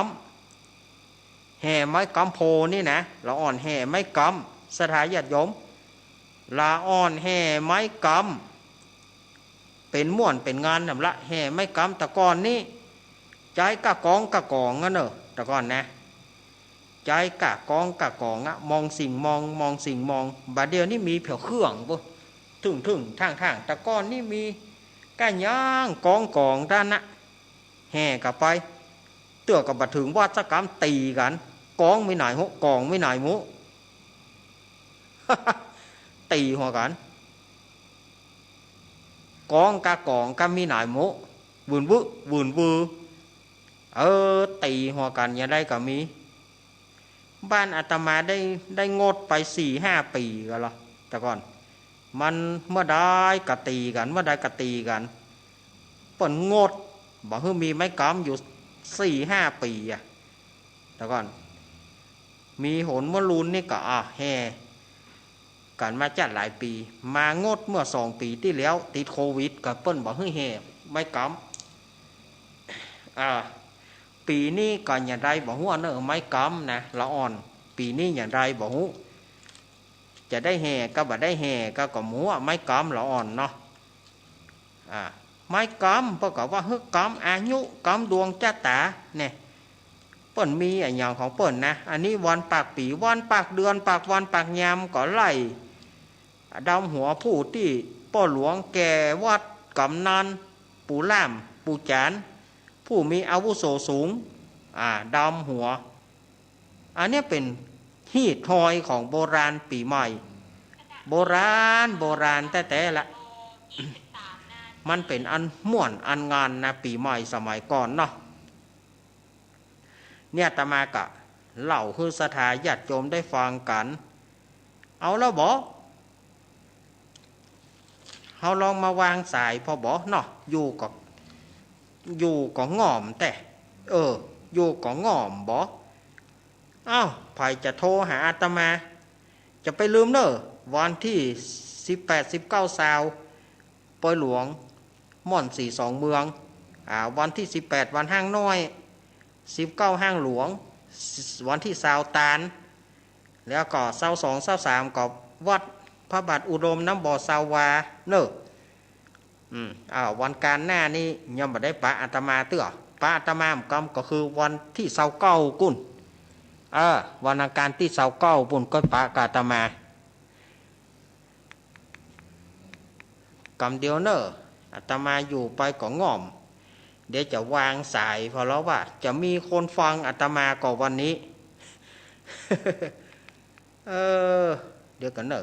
ำโพนี่นะละอ่อนแห่ไม่กำสถาญาติโยมละอ่อนแห่ไม่กำเป็นม่วนเป็นงานนำละแห่ไม่กำแต่ก่อนนี่ใจกะกองงั้นเนอะแต่ก่อนนะใจกะกองมองสิ่งมองบัดเดียวนี่มีเผียวเครื่องปุ๊ถึงทางแต่ก่อนนี่มีก้านย่างกองด้านนะแห่กลับไปเตือกับบัดถึงวัดสกรรมตีกันกองไม่หน่ายกองไม่หน่ายมุ ตีหัวกันกองกะมีหน่ายมุวืนวืตีหัวกันอย่างไรก็มีบ้านอาตมาได้งดไป 4-5 ปีกันละแต่ก่อนมันเมื่อได้กะตีกันเปิ่นงดบอกว่ามีไม้กำอยู่ 4-5 ปีแต่ก่อนมีโหนมะลุนนี่ก็แห่กันมาจัดหลายปีมางดเมื่อ2 ปีที่แล้วติดโควิดกับเปิ้นบอกให้แห่ไม้กำปีนี้ก็อย่างไรบอกว่าเนอะไม้กำนะละอ่อนปีนี้อย่างไรบอกว่าจะได้แห่ก็บ่ได้แห่ก็หมูไม้กำละอ่อนเนาะไม้กำเพราะก็ว่าฮึกกำอายุกำดวงจ้าตาเนี่ยเปิ้นมีอย่างของเปิ้นนะอันนี้วันปากปีวันปากเดือนปากวันปากยามก็ไล่ดำหัวผู้ที่พ่อหลวงแก่วัดกำนันปู่ล่ามปู่จานผู้มีอาวุโสสูงดำหัวอันนี้เป็นฮีดทอยของโบราณปีใหม่โบราณแต่ละ มันเป็นอันม่วนอันงานนะปีใหม่สมัยก่อนเนาะเนี่ยอาตมากะเล่าคือสถาญาติโยมได้ฟังกันเอาแล้วบอกเฮาลองมาวางสายพอบอกเนาะอยู่ก็ง่อมแต่อยู่ก็ง่อมบอก อ้าวไผจะโทรหาอาตมา จะไปลืมเนอะวันที่18 19ซาวปอยหลวงม่อน42เมืองวันที่18วันห้างน้อย19ห้างหลวงวันที่20ตาลแล้วก็22 23ก็วัดพระบาทอุดมน้ำบ่อสาวาเนอะวันการหน้านี่ยังไม่ได้ปะอาตมาเตื้อปะอาตมามกำก็คือวันที่29กุ่นวันอังคารที่29ปุ่นก็ปะกาอาตมากำเดียวเนอะอาตมาอยู่ไปก็ง่อมเดี๋ยวจะวางสายเพราะแล้วว่าจะมีคนฟังอาตมาก่อนวันนี้ เดี๋ยวกันเนอะ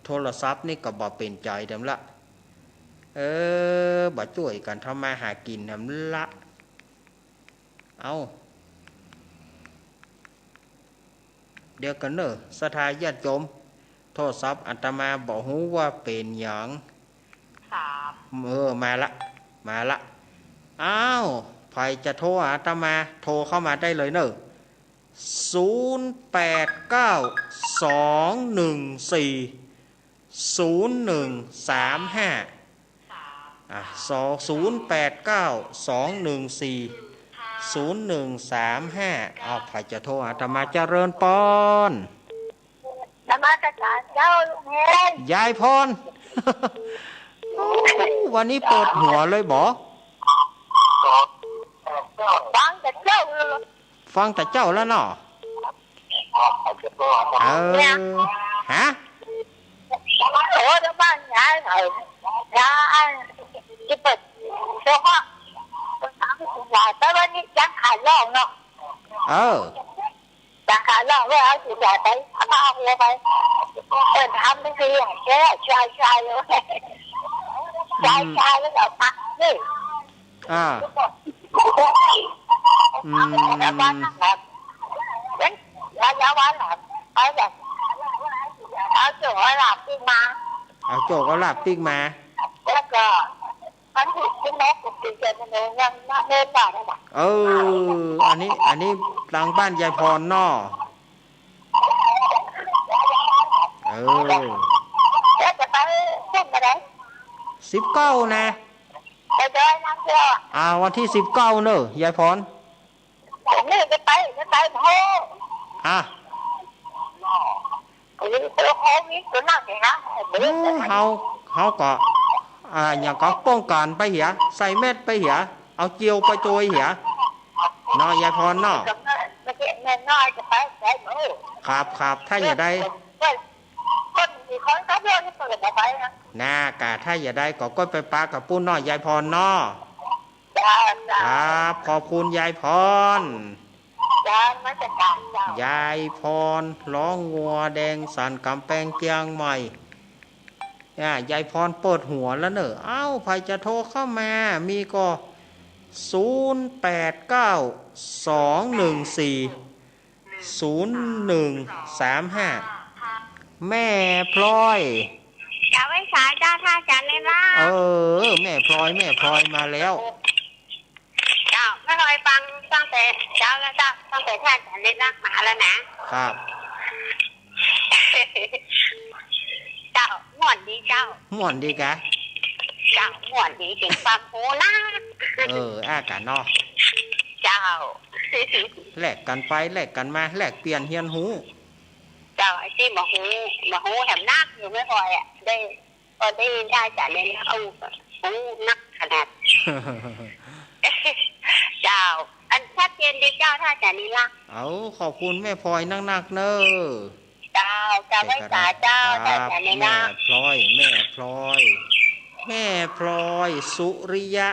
โทรศัพท์นี่ก็บ่เป็นใจเดิมละบ่ช่วยกันทำมาหากินเดิมละเอาเดี๋ยวกันเนอะสถาญาติโยมโทรศัพท์อาตมาบอกฮู้ว่าเป็นหยังมาละอ้าวใครจะโทรอาตมาโทรเข้ามาได้เลยเนอะ0892140135ใครจะโทรอาตมาเจริญปอนนมัสการเจ้าลุงเฮงยายพร วันนี้เปิดหัวเลยบอฟังแต่เจ้าฟังแต่เจ้าแล้วเนาะฮะโอ้เจ้าบ้านยายเหรอยายจะเปิดเจ้าพ่อคนถามคุณยายแต่วันนี้ยังขายล่องเนาะยังขายล่องว่าเอาคุณยายไปเอาผ้าหัวไปทำไม่ดีแค่ชายเลยชายแล้วเราพักนี่แล้วบ้านนั่งแบบแล้วบ้านหลับเอาแบบเอาโจ้หลับปิ้งมาเอาโจ้ก็หลับปิ้งมาแล้วก็มันถูกที่แม่กูตีเจนเนยังเดินได้ไหมอันนี้หลังบ้านยายพรนอแล้วจะไปขึ้นมาไหน19นะไปเดินนั่งเที่ยววันที่19เนอะยายพรนี่จะไปโอ้ตัวโควิดตัวนั่งอย่างนั้นเขาก็อย่างก็ป้องกันไปเหียใส่เม็ดไปเหียเอาเจียวไปโจยเหียนอยายพรนอครับถ้าอย่าได้น่ากะถ้าอย่าได้ก็ไปปากับปุ้นน้อยยายพรนอครับขอบคุณยายพรยายพรร้องงัวแดงสันกำแพงเกียงใหม่ยายพรเปิดหัวแล้วเนอะใครจะโทรเข้ามามีก็0892140135แม่พลอยจะไว้สายจ้าท่าจันเลยนะแม่พลอยมาแล้วไม่เคยฟังตั้งแต่เช้าแล้วจ้าตั้งแต่ท่าจันเลยนะมาแล้วนะครับเจ้าม่วนดีกะเจ้าม่วนดีถึงความโหนะอากาศนอกเจ้าแลกกันไปแลกกันมาแลกเปลี่ยนเฮียนหูเจ้าไอ้ที่มาหูแหมนักอยู่ไม่พอได้ได้จ่ายเลยนะหูนักขนาดเจ้าอันชัดเจนดีเจ้าถ้าจ่ายนี้ละขอบคุณแม่พลอยนักเนอะเจ้าไว้สาเจ้าจ่ายนี้นะแม่พลอยสุริยะ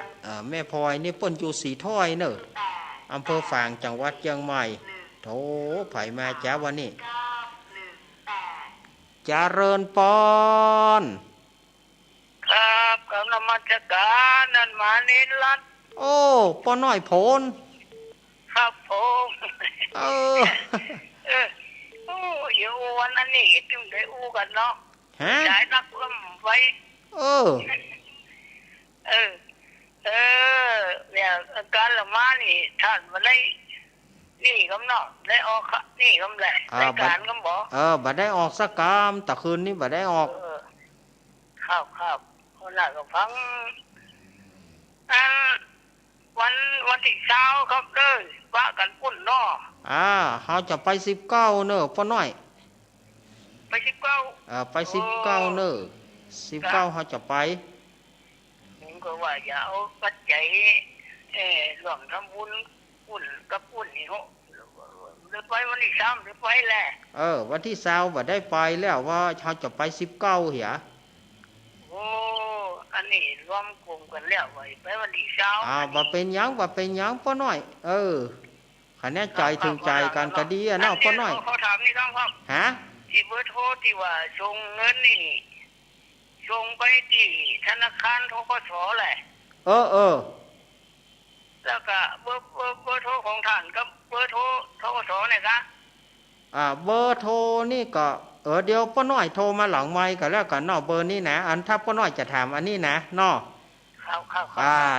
แม่พลอยนี่เปิ้นอยู่สีถ้อยเนอะอำเภอฝางจังหวัดเชียงใหม่โถไผมาจ้าวันนี้เจริญปอนครับกำลังมาจัดการนั่นมานิรัตปอน้อยโพนครับผมอยู่วันนั้นนี่จึงได้อู้กันเนาะได้นักเริ่มไว้เนี่ยการละมานี่ท่านมาได้ นี่กำเนาะได้ออกค่ะนี่กำแหละรายการกำบอกบัดได้ออกสักกามแต่คืนนี้บัดได้ออกครับคนละก็ฟังอันวันที่เช้าครับเด้อว่ากันปุ่นเนาะเขาจะไป19เนอะพ่อน้อยไป19ไป19เนอะ19เขาจะไปผมก็ว่าอย่าเอาปัจจัยหลวงทำบุญปุ่นกับปุ่นนี่เนาะเดี๋ยวไปวันที่3เดี๋ยวไปแหละวันที่20บัดได้ไปแล้วว่าเขาจะไป19เหียโอ้อันนี้รวมกลุ่มกันแล้วไว้ไปวันที่20บ่เป็นหยังพ่อน้อยคะแนนใจถึงใจกันก็ดีเนาะพ่อน้อยเขาถามนี่ครับฮะที่เบอร์โทรที่ว่าส่งเงินนี่ส่งไปที่ธนาคารธกส.แหละแล้วก็เบอร์โทรของท่านกับเบอร์โทรธกส.เนี่ยครับเบอร์โทรนี่ก็เดี๋ยวพ่อน้อยโทรมาหลังไมค์ก็แล้วกันเนาะเบอร์นี้นะอันถ้าพ่อน้อยจะถามอันนี้นะเนาะครับ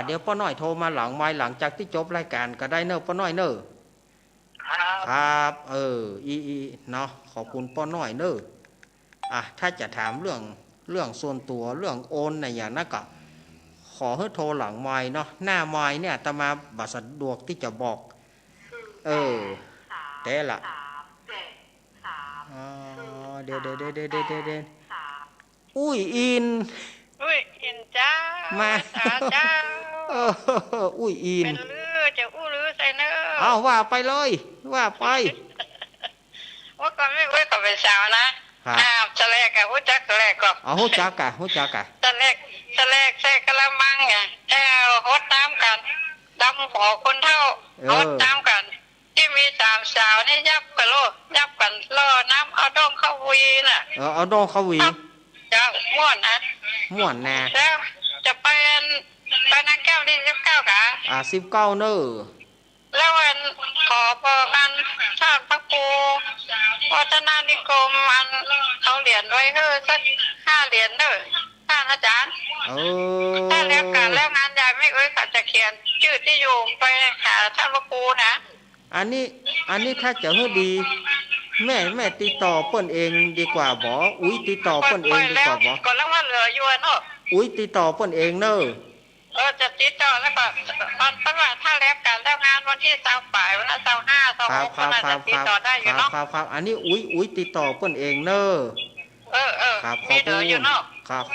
เดี๋ยวพ่อน้อยโทรมาหลังไมค์หลังจากที่จบรายการก็ได้เนอะพ่อน้อยเนอะครับเนาะขอบคุณพ่อน้อยเนอะถ้าจะถามเรื่องส่วนตัวเรื่องโอนในอย่างนั้นก็ขอให้โทรหลังไมค์เนาะหน้าไมค์เนี่ยอาตมาบัดสะดวกที่จะบอกแต่ละเดี๋ยวอุ้ยอินจ้ามาจ้าอุ้ยอินเป็นลือจะอู้ลือใส่เนอว่าไปเลยว่าไปว่าก่อนไม่ไว้กับเป็นสาวนะจะแรกกับหูจักจะแรกก็หูจักกะจะแรกใส่กระมังไงฮดน้ำกันดำหัวคนเท่าฮดน้ำกันที่มี3 สาวนี่ยับกันล่อน้ำเอาดองเข้าวีน่ะเอาดองเข้าวีจะม่วนนะแล้วจะไปนักแก้วที่19กะ19เนอะแล้วขอบอกกันท่านพระครูวัฒนานิคมเอาเหรียญไว้สัก5 เหรียญเนอะท่านอาจารย์ถ้าแล้วการแล้วงานใหญ่ไม่เขาจะเขียนชื่อที่อยู่ไปหาท่านพระครูนะอันนี้ถ้าจะให้ดีแม่ติดต่อเปิ้นเองดีกว่าบ่อุ้ยติดต่อเปิ้นเองดีกว่าบ่ก็แล้วว่าเหลืออยู่เนาะอุ้ยติดต่อเปิ้นเองเนอะจะติดต่อแล้วก็เพราะว่าถ้าแล้วการแล้วงานวันที่20ป่ายวันที่25 26ก็น่าจะติดต่อได้อยู่เนาะครับอันนี้อุ้ยติดต่อเปิ้นเองเนอะครับมีเด้ออยู่เนาะครับ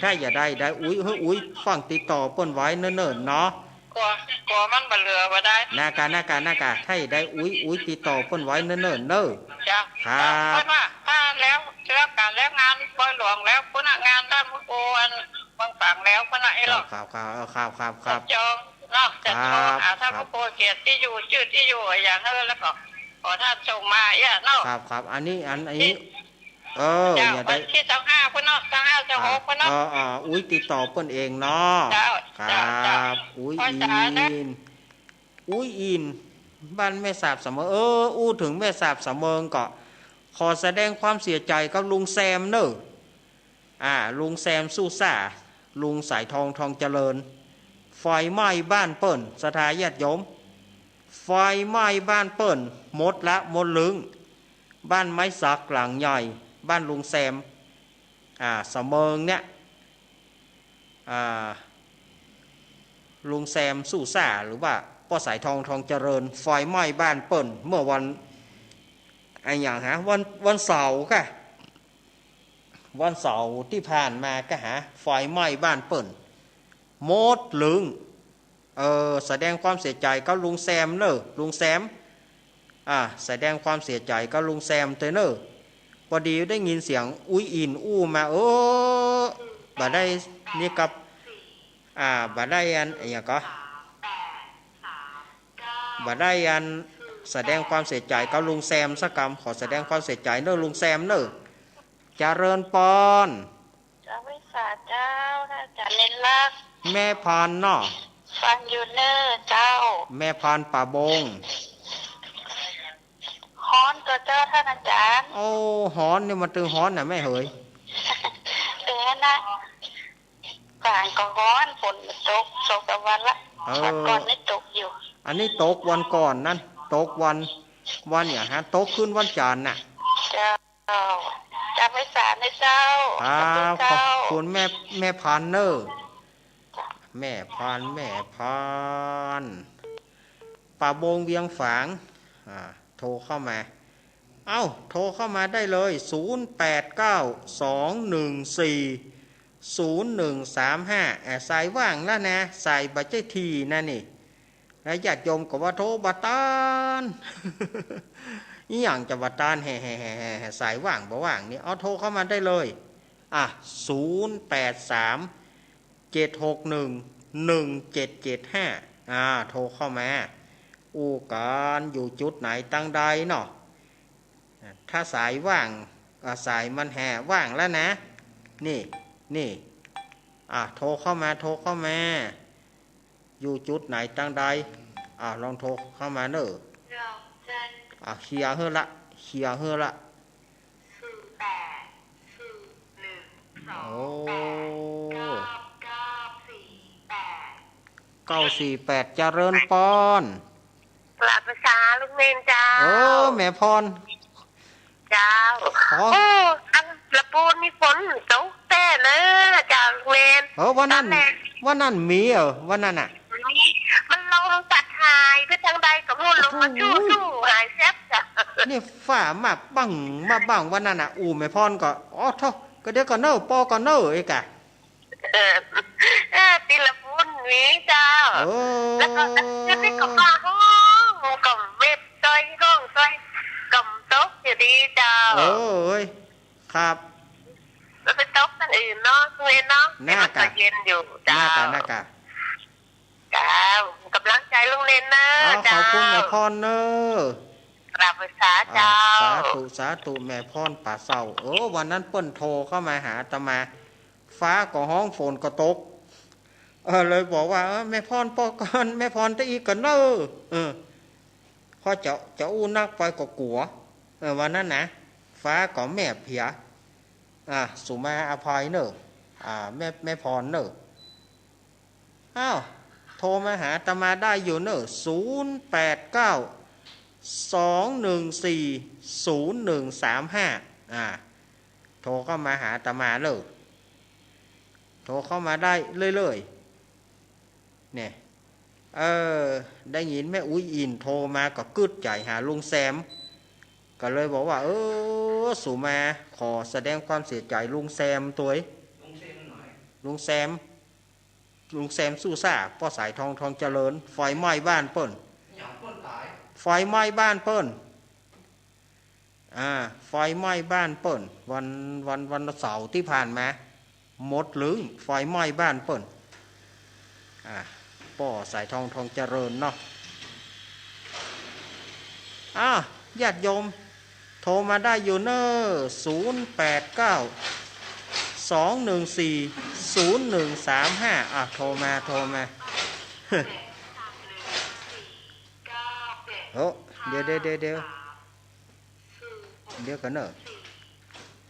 ถ้าอย่าได้อุ้ยฟังติดต่อเปิ้นไว้เนิ่นๆเนาะกลัวมันบ่เหลือบ่ได้นากาถ้าได้อุ้ยติดต่อเปิ้นไว้เนิ่นๆเนอะจ้ะครับเพราะว่าถ้าแล้วการแล้วงานปล่อยหลวงแล้วพนักงานด้านพระโกบางฝั่งแล้วพนักไอ้หรอกครับจองนอกจากโทรหาท่านพระโกเกียรติที่อยู่ชื่อที่อยู่อย่างนั้นแล้วก็ขอท่านส่งมาเนาะครับอันนี้อย่าได้ที่25พุ่นเนาะ25 26พุ่นเนาะอุ้ยติดต่อเปิ้นเองเนาะครับอุ้ยอินบ้านแม่สาบเสมออู้ถึงแม่สาบเสมอก็ขอแสดงความเสียใจกับลุงแซมเนอะลุงแซมสู้ซ่าลุงสายทองเจริญไฟไหม้บ้านเปิ้นสถาญาติโยมไฟไหม้บ้านเปิ้นหมดลึงบ้านไม้สักหลังใหญ่บ้านลุงแซมเสมอเนี่ยลุงแซมสู้ซ่าหรือว่าป้อสายทองเจริญไฟไหม้บ้านเปิ้นเมื่อวันอย่างวันเสาร์ค่ะวันเสาร์ที่ผ่านมาก็ไฟไหม้บ้านเปิ้นหมดลึงแสดงความเสียใจกับลุงแซมเนอะลุงแซมแสดงความเสียใจกับลุงแซมเตเนอะพอดีได้ยินเสียงอุ้ยอินมาบ่ได้นี่กับบ่ได้อย่างก็บ่ได้แสดงความเสียใจกับลุงแซมสักคำขอแสดงความเสียใจเนอะลุงแซมเนอะเจริญปอนจ้าวิสาเจ้าท่านจะเล่นลักแม่พรเนาะฟังอยู่เนอเจ้าแม่พรป่าบงฮ้อนตัวเจ้าท่านอาจารย์ฮ้อนนี่มันตึงฮ้อนน่ะแม่เหยนะกลางก็ฮ้อนฝนตกกับวันละวันก่อนไม่ตกอยู่อันนี้ตกวันก่อนนั่น ตกวันอย่างฮะตกขึ้นวันจันทร์น่ะเจ้าจำไว้สารนะเจ้าขอบคุณแม่พันเนอร์แม่พันป่าโบงเวียงฝางโทรเข้ามาโทรเข้ามาได้เลย0892140135สายว่างแล้วนะสายบัจเจทีนะนี่แล้วญาติโยมก็ว่าโทรบัตานนี่อย่างจะบัตานแห่สายว่างบ่ว่างนี่เอาโทรเข้ามาได้เลย0837611775โทรเข้ามาอู้การอยู่จุดไหนตั้งใดเนาะถ้าสายว่างสายมันแห่ว่างแล้วนะนี่โทรเข้ามาอยู่จุดไหนตั้งใดลองโทรเข้ามาเนอะเคลียร์เฮือละโอ้948เจริญปอนกลับภาษาลุงเมนเจ้าแม่พรเจ้าอันละปูนมีฝนตกแต่เลยเจ้าลุงเมนวันนั้นมีวันนั้นอ่ะมันลงตัดหายไปทางใดกับมุ่นลงมาชู้หายแซ่บจ้ะนี่ฝ่ามาบังวันนั้นอ่ะแม่พรก็เท่าก็เดี๋ยวก็เนอปอก็เนอเอกะตีละปูนนี้เจ้าแล้วก็นี่ก็มาห้องกับเว็บซอยห้องซอยกับโต๊ะอยู่ดีเจ้าครับแล้วไปโต๊ะกันอื่นเนาะเวนเนาะน่ากะเย็นอยู่เจ้าน่ากะเจ้ากำลังใจลุงเล่นเนอเจ้าขอบคุณแม่พรเนอกราบภาษาเจ้าสาธุแม่พรป่าเศร้าวันนั้นเปิ้นโทรเข้ามาหาอาตมาฟ้าก็ห้องฝนก็ตกเลยบอกว่าแม่พรปอก่อนแม่พรตะอีกันเนอพอจะอู้นักไปก็กลัววันนั้นนะฟ้าก็แม่เพียสุมาอภัยเนอแม่พรเนอโทรมาหาอาตมาได้อยู่เนอะ0892140135โทรเข้ามาหาอาตมาเลยโทรเข้ามาได้เรื่อยๆเนี่ยได้ยินแม่อุ้ยอินโทรมาก็กึดใจหาลุงแซมก็เลยบอกว่าสุมาขอแสดงความเสียใจลุงแซมตัวลุงแซมสู้ซ่าพ่อสายทองเจริญไฟไหม้บ้านเปิ้นไฟไหม้บ้านเปิ้นไฟไหม้บ้านเปิ้นวันเสาร์ที่ผ่านมาหมดหรือไฟไหม้บ้านเปิ้นพ่อสายทองเจริญเนาะญาติโยมโทรมาได้อยู่เนอ0892140135โทรมาเดี๋ยวกันเนอะ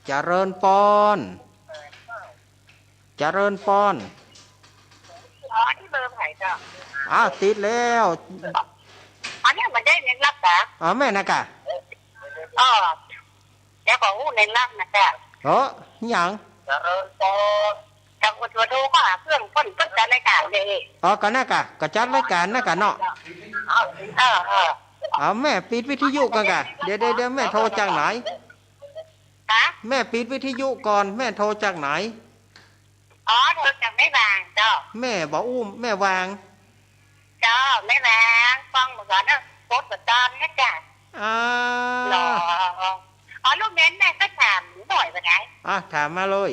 เจริญปอนที่เบอร์ไหนจ้ะติดแล้วอันนี้มันได้เน้นรับจ้ะแม่นะกะแล้วก็เน้นรับนะจ้ะยังจังหวัดดูก็หาเพื่อนจัดรายการเลยกันนะกะก็จัดรายการนะกะเนาะแม่ปิดวิทยุกันกะเดี๋ยวแม่โทรจากไหนแม่ปิดวิทยุก่อนแม่โทรจากไหนโทรจากไม่วางจ้ะแม่บอกแม่วางจ้ะไม่วางฟังเหมือนกันนะโพสต์ประจานนะจ้ะหรอลูกเน้นแม่ก็ถามหน่อยเป็นไงถามมาเลย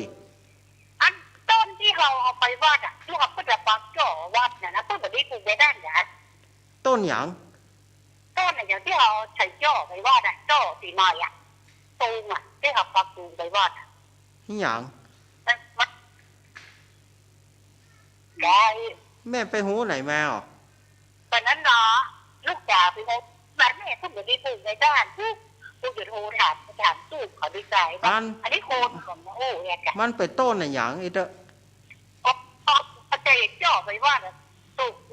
อันต้นที่เราเอาไปวาดลูกเขาก็จะปักจ่อวาดเนี่ยนะต้นแบบนี้ปลูกได้ด้านไหนต้นหยังต้นอย่างที่เราใช้จ่อไปวาดจ่อสีหน่อยตูงที่เขาปักตูงไปวาดหยังแม่ไปหูไหนมาตอนนั้นเนาะลูกจ๋าไปหูแม่ต้นแบบนี้ปลูกในด้านลูกจะโทรถามตู้ขอดีใจอันนี้โคนของเนี่ยจ้ะมันไปต้นอะไรอย่างอีเด้เอาใจจ่อไปว่า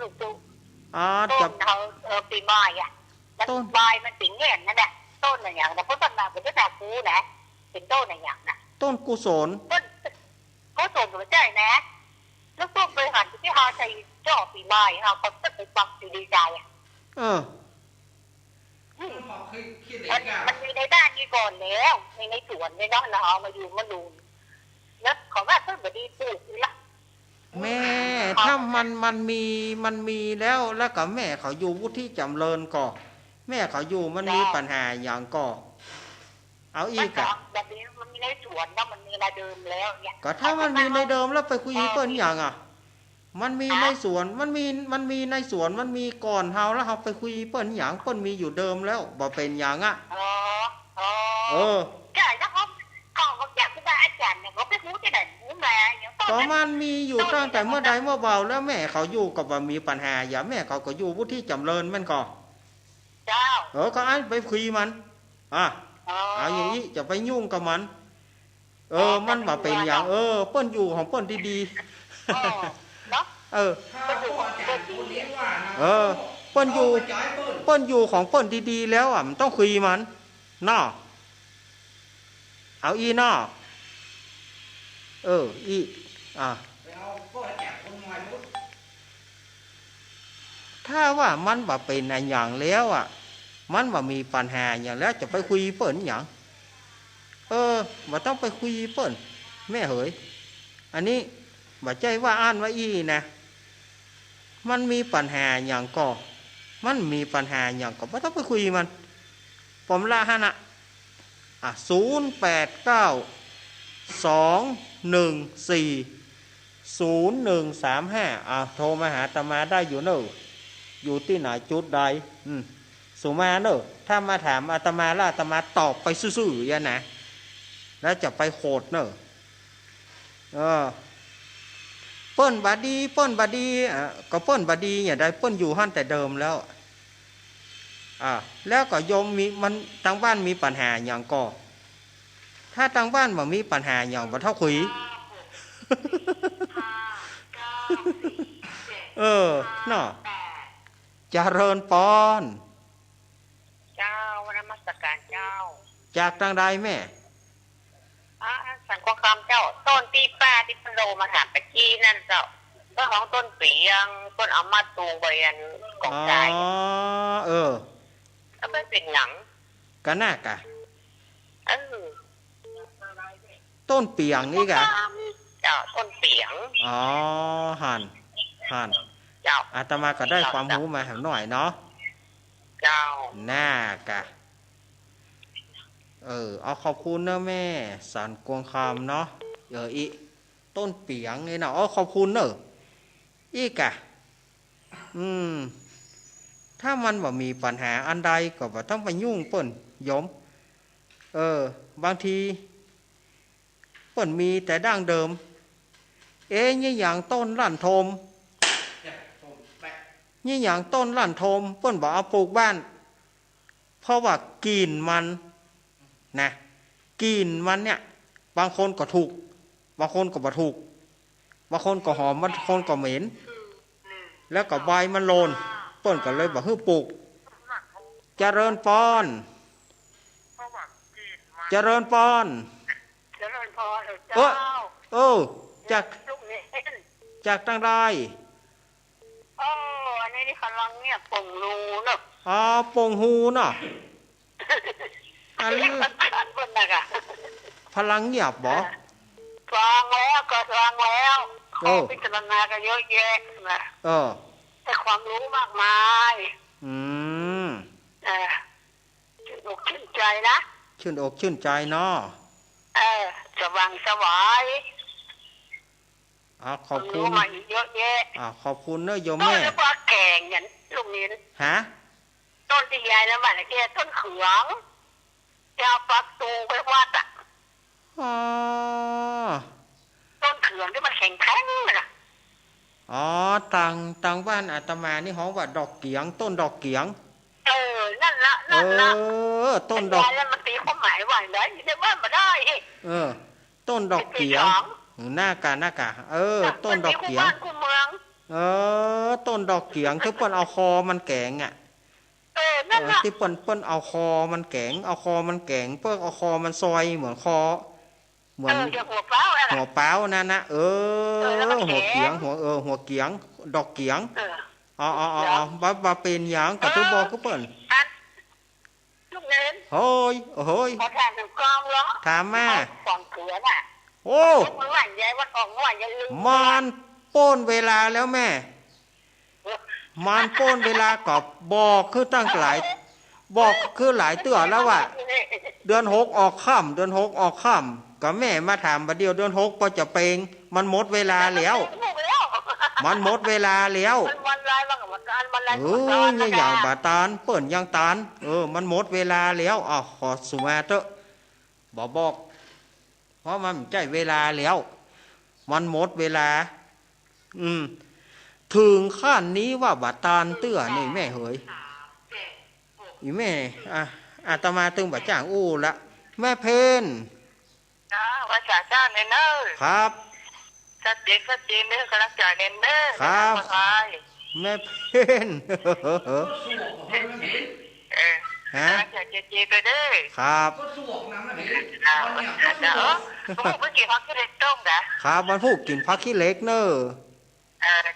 ลูกต้นเขาปีใหม่ มัน ต้น ใบมันถึงเงี้ยนั่นแหละต้นอะไรอย่างแต่พุทธนาเป็นต้นดาวคูนะเป็นต้นอะไรอย่างน่ะ ต้นกุศล ต้นก็ส่งหัวใจนะแล้วพวกบริหารที่เขาใช้จ่อปีใบเขาก็จะไปฟังอยู่ดีใจอ่ะ เออ มันมีในด้านนี้ก่อนแล้วในสวนในน้องเราเอามาอยู่มาดูแล้วขอว่าเพิ่มบดีปลูกนี่ละ แม่ถ้ามันมีแล้วก็แม่เขาอยู่วุฒิจำเริญก่อแม่เขาอยู่มันมีปัญหาอย่างก่อเอาอี มัน กอะ แบบนี้มันมีในสวนแล้วมันมีอะไรเดิมแล้วเนี่ย ก็ถ้ามันมีในเดิมแล้วไปคุยเปิ้นอย่างอ่ะ มันมีในสวนมันมีในสวนมันมีก่อนเฮาแล้วเฮาไปคุยเปิ้นอย่างเปิ้นมีอยู่เดิมแล้วบ่เป็นอย่างอ่ะ เออ ใช่แล้วเขาอยากได้อาจารย์เนี่ยเขาไปพูดที่ไหนพูดมาอย่าง ก็มันมีอยู่ตั้งแต่เมื่อใดเมื่อเบาแล้วแม่เขาอยู่กับว่ามีปัญหาอย่าแม่เขาก็อยู่วุฒิจำเริญแม่นก่อ เจ้า ก็ไอ้ไปคุยมันเอาอย่างนี้จะไปยุ่งกับมัน มันมาเป็นอย่างเปิ้นอยู่ของเปิ้นดีๆ เนาะ เออ ถ้าพ่ออาจารย์คนนี้ว่านะ เปิ้นอยู่เปิ้นอยู่ของเปิ้นดีๆแล้วอ่ะมันต้องคุยมันน่อเอาอีน่ออี ไปเอาพ่ออาจารย์คนใหม่มุด ถ้าว่ามันบ่เป็นอะไรอย่างแล้วอ่ะ มันบ่มีปัญหาอย่างแล้วจะไปคุยเปิ้นอย่างบ่ต้องไปคุยเปิ้นแม่เหยอันนี้บ่ใจว่าอ่านว่าอีนะมันมีปัญหาอย่างก็มันมีปัญหาอย่างก็บ่ต้องไปคุยมันผมละฮะนะ089-214-0135โทรมาหาอาตมาได้อยู่เนอะอยู่ที่ไหนจุดใดสุมาเนอะถ้ามาถามอาตมาแล้วอาตมาตอบไปซื่อๆอย่างนะแล้วจะไปโคดเนอะเปิ้นบาดีก็เปิ้นบาดีอย่างใดเปิ้นอยู่หั่นแต่เดิมแล้วแล้วก็โยมมีมันทางบ้านมีปัญหาอย่างก็ถ้าทางบ้านบ่มีปัญหาอย่างบ่เท่าคุยเนาะเจริญปอน เจ้านมัสการเจ้า จากทางใดแม่สันข้อคำเจ้าต้นตีป้าที่พันโลมาถามไปกี้นั่นเจ้าต้นของต้นเปียงต้นเอามาตูใบอันกองใจแล้วเป็นหนัง ก็น่ากะ เออ ต้นเปียงนี่กะ เจ้าต้นเปียงหันเจ้าอาตมาก็ได้ความรู้มาหน่อยเนาะ เจ้าน่ากะเอาขอบคุณนะแม่สันกวงคำเนาะอีต้นเปียงนี่เนาะขอบคุณเนอะอีกะถ้ามันบ่มีปัญหาอันใดก็บ่ต้องไปยุ่งเปิ้นโยมบางทีเปิ้นมีแต่ดั้งเดิมนี่อย่างต้นลั่นทมนี่อย่างต้นลั่นทมเปิ้นบอกเอาปลูกบ้านเพราะว่ากลิ่นมันนะกลิ่นมันเนี่ยบางคนก็ถูกบางคนก็บ่ถูกบางคนก็หอมบางคนก็เหม็นแล้วก็ใบมันโลนเปิ้นก็เลยบอกให้ปลูกเจริญปอนเจริญปอนจากทางใดอันนี้กำลังเนี่ยปงรูเนาะปงหูเนาะอันนี้พลังเงียบบ่ฟังแล้วข้อพิจารณาก็เยอะแยะนะแต่ความรู้มากมายชื่นอกชื่นใจนะชื่นอกชื่นใจเนาะสว่างสวายขอบคุณมาเยอะแยะขอบคุณเนอะโยมแม่ต้นเรียกว่าแกงอย่างลูกนี้ต้นที่ใหญ่แล้วมันแค่ต้นเขืองจะปักตูไปวัดต้นเขืองที่มันแข็งแข็งเลยนะต่างบ้านอาตมานี่ฮ้องว่าดอกเกียงต้นดอกเกียงนั่นละต้นดอกแล้วมันตีความหมายว่าไหนในบ้านมาได้ต้นดอกเกียงหน้ากะต้นดอกเกียงต้นดอกเกียงคือเปิ้นเอาคอมันแกงน นั่นน่ะ ที่เปิ้นเอาคอมันแข็งเอาคอมันแข็งเปิ้นเอาคอมันซอยเหมือนคอเหมือน อย่างหัวเปล่าอะไร หัวเป้านั่นนะแล้วมันแข็ หัว ง เกียงหัวเกียงดอกเกียง เออ อ๋อบ่เป็นหยังก็ตัวบอกก็เปิ้น อันลูกเนิน โฮ้ยพอทานถึงกองเหรอ ถามมา ฟองเกลือน่ะ โอ้ มันหวานใหญ่วัดออกหวานใหญ่ลืม มันโป้นเวลาแล้วแม่ มันโป้นเวลาก็บอกคือตั้งหลายบอกคือหลายเตือแล้วว่าเดือน6ออกค่ำเดือน6ออกค่ำก็แม่มาถามบัดเดียวเดือน6ก็จะเปงมันหมดเวลาแล้ว มันหมดเวลาแล้ว มันวันไรบ้างมันไร เนี่ยอย่างบาตานเปิ่นยังตานมันหมดเวลาแล้วขอสุมาเตอะบอกเพราะมันใกล้เวลาแล้ว มันหมดเวลาถึงขั้นนี้ว่าบาตานเตื้อนี่แม่เหยอีแม่อาตมาตึงบาจ้างอู้ละแม่เพน นะว่าจ่าจ้าเนเนอร์ ครับ ชัดเจนเด้อกำลังจ่ายเนเนอร์ ครับแม่เพน ฮะ จ่ายเจไปเด้อ ครับ ก็สวกน้ำนะเห็น จ้าผมเมื่อกี้เขาคิดเล็กต้มนะครับ วันพูกกินพักขี้เล็กเนอะ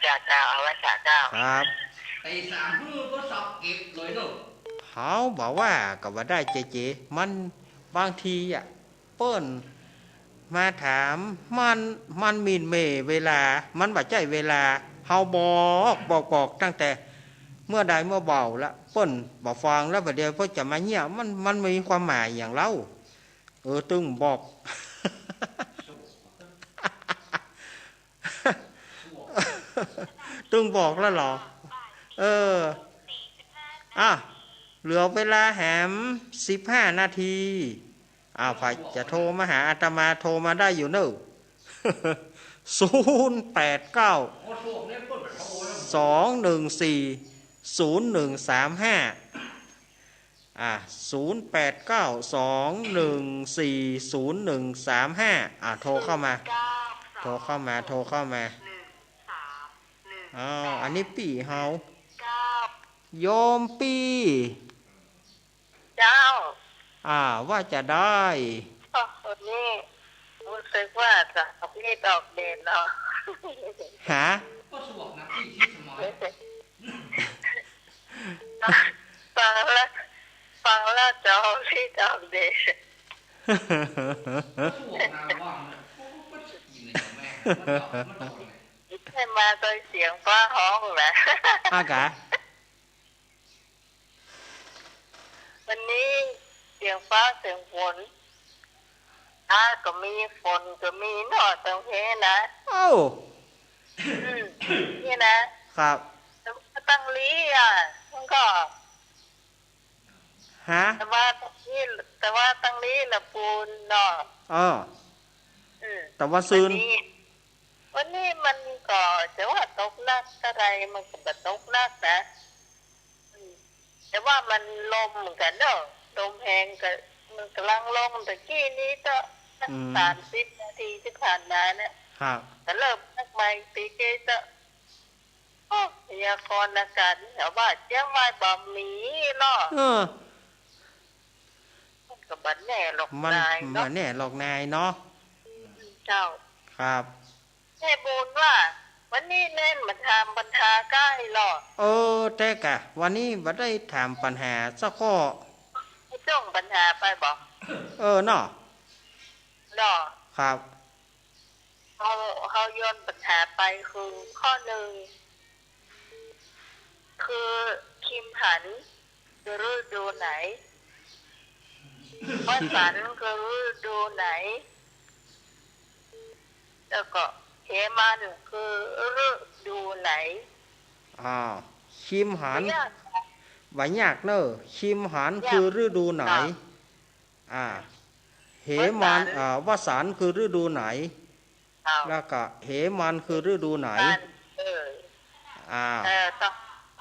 จ่าเอาไว้จ่าเจ้า ครับ ตีสามมือก็สับเก็บเลยเนอะ เขาบอกว่าก็ว่าได้เจมันบางทีเปิ้นมาถามมันมีนเมเวลามันบ่ใจเวลาเฮาบอกตั้งแต่เมื่อใดเมื่อเบาละเปิ้นบอกฟังแล้วประเดี๋ยวเพิ่นจะมาเงี่ยมันมีความหมายอย่างเล่าตึงบอก ตึงบอกแล้วเหรอเหลือเวลาแหม15 นาทีฝ่ายจะโทรมาหาอาตมาโทรมาได้อยู่เนอะ 089 โอ้สวกเนี่ยเปิดแบบโอ้แล้ว 2140135 โทรเข้ามาอันนี้ปีเฮาโยมปีเจ้า ว่าจะได้ คนนี้รู้สึกว่าจะออกฤทธิ์ออกเดชเนาะ หา ก็สวกน้ำที่สมอย ฟังแล้วจะออกฤทธิ์ออกเดช ก็สวกน้ำว่างเลยก็จะกินเลยแม่มันต่อเลย ให้มาโดยเสียงฟ้าห้องแหละ กะ วันนี้เสียงฟ้าเสียงฝนก็มีฝนก็มีหน่อตรงเพนะนี่นะครับ ตั้งลีมันก็ ฮะ แต่ว่าตั้งลีละปูนเนาะแต่ว่าซื้นวันนี้มันก็จะว่าตกนักอะไรมันก็แบบตกนักนะแต่ว่ามันลมเหมือนกันเนาะลมแหงก็มันกำลังลมตะกี้นี้ก็30 นาทีที่ผ่านมาเนี่ยแต่เริ่มนักใหม่ตีเกจะพยากรณ์อากาศแถวบ้านเชียงใหม่บ่มีเนาะมันก็บัดแน่หรอกนายเนาะ แน่หลอกนายเนาะ เจ้า ครับแม่บูนว่าวันนี้เน้นมาทำปัญหาใกล้หรอแต่กะวันนี้บ่ได้ถามปัญหาสักข้อให้จ้องปัญหาไปบอกเนาะหรอครับเขาโยนปัญหาไปคือข้อหนึ่งคือคิมหันคือฤดูไหนวัดสันคือฤดูไหนแล้วก็เหมันคือฤดูไหนคิมหันบ่ยากเนอะคิมหันคือฤดูไหนเหมันวสันคือฤดูไหนแล้วก็เหมันคือฤดูไหน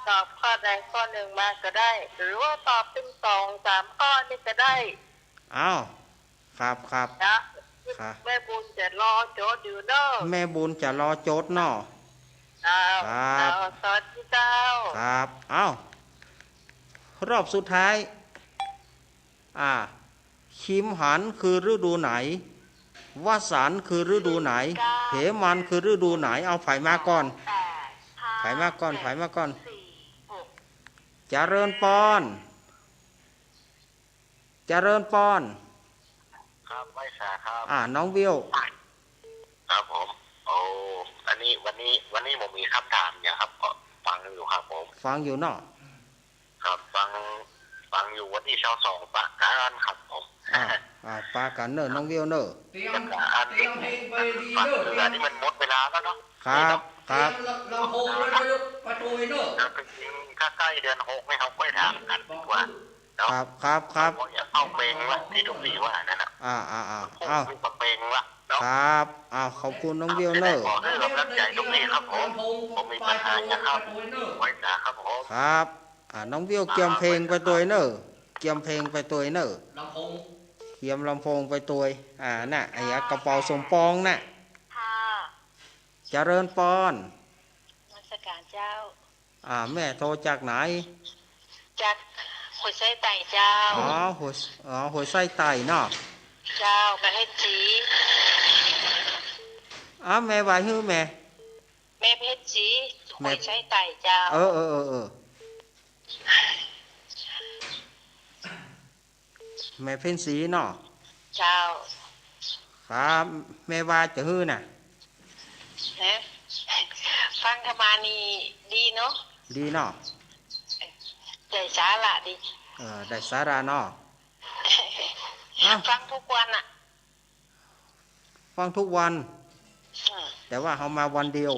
ตอบข้อใดข้อหนึ่งมาก็ได้หรือว่าตอบเป็น2-3 ข้อนี่ก็ได้ครับนะแม่บุญจะรอโจทย์อยู่เนาะแม่บุญจะรอโจทย์เนาะครับสวัสดีเจ้าครับ รอบสุดท้ายคิมหันคือฤดูไหนวสันต์คือฤดูไหนเหมันคือฤดูไหนเอาไผ่มาก่อนไผ่มาก่อนไผ่มาก่อนเจริญปอนเจริญปอนครับไม่สาครับน้องวิวครับผมโอ้อันนี้วันนี้ผมมีคำถามเนี่ยครับก็ฟังอยู่ครับผมฟังอยู่เนาะครับฟังอยู่วันที่22ปะกันครับผมปากันเนอะน้องวิวเนอะเตรียมเพลงไปดีเนอะเวลาที่มันหมดเวลาแล้วเนาะครับครับลำโพงไปประตูเนอะจริงถ้าใกล้เดือน6ไม่เขาค่อยถามกันดีกว่าครับครับครับอย่าเข้าเพลงละที่ทุกทีว่านั่นนะเอาเพลงละครับขอบคุณน้องวิวเนอะขอให้กำลังใจทุกทีครับผมมีปัญหานะครับไว้จ้าครับผมครับน้องวิวเกียมเพลงไปตัวเนอะเกียมเพลงไปตัวเนอะเกียมลำโพงไปตัวน่ะไอ้กระเป๋าสมปองน่ะเจริญปอนราชการเจ้าแม่โทรจากไหนจากหัวไส้ไต่เจ้าหัวไส้ไต่เนาะเจ้าประเทศจีแม่วายฮื้อแม่เพชรจีหัวไส้ไต่เจ้าแม่เพ่นสีเนาะเจ้าครับแม่วายจะฮื้อน่ะฟังธรรมานี่ดีเนาะดีเนาะได้สาระดีได้สาระเนาะฟังทุกวันฟังทุกวันแต่ว่าเขามาวันเดียว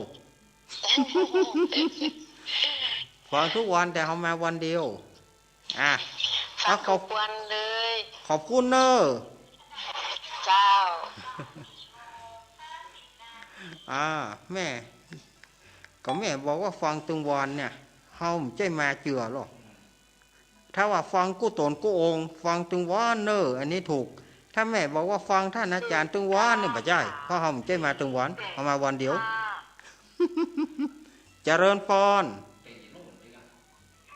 ฟังทุกวันแต่เขามาวันเดียวฟังทุกวันเลยขอบคุณเนอะเจ้าแม่ก็แม่บอกว่าฟังตึงวันเนี่ยเฮาไม่ใช่มาเจือหรอกถ้าว่าฟังกู้ตนกู้องฟังตึงวันเนอะอันนี้ถูกถ้าแม่บอกว่าฟังท่านอาจารย์ตึงวันนี่ไม่ใช่เพราะเฮาไม่ใช่มาตึงวันเอามาวันเดียวเจริญปอน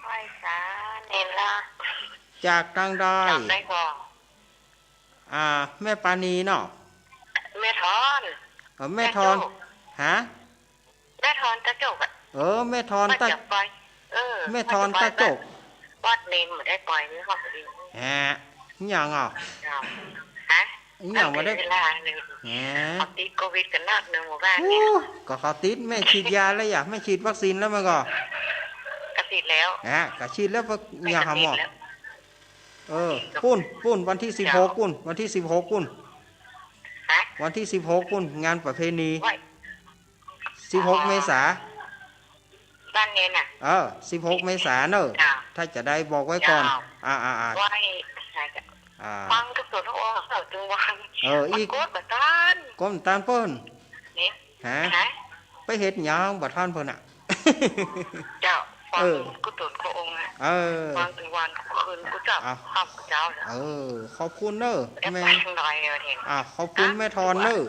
ไหว้สาเนล่ะจากทางใดแม่ปานีเนาะแม่ทอนแม่ทอนแม่ทอนตะจกแม่ทอนตะแม่ทอนตะจกวัดเนนเหมือนได้ปล่อยนี่เขาเองยังยังมาได้ติดโควิดกันนักหนึ่งหมู่บ้านเนี่ยก็เขาติดแม่ฉีดยาแล้วไม่ฉีดวัคซีนแล้วมันก็ติดแล้วก็ฉีดแล้วก็ยาหาหมอปุ้นวันที่16ปุ้นวันที่16ปุ้นวันที่16ปุ้นงานประเพณี16 เมษาบ้านเนน16 เมษาเนอะถ้าจะได้บอกไว้ก่อนฟังทุกส่วนทุกองค์ถึงวันอีกก้มต้านเปิ้นไปเฮ็ดหยังบ่ท่านเพิ่นเจ้าฟังกุศลพระองค์ฟังถึงวันคืนกูจับข้ามเจ้าขอบคุณเนอะแม่ขอบคุณแม่ทอนเนอะ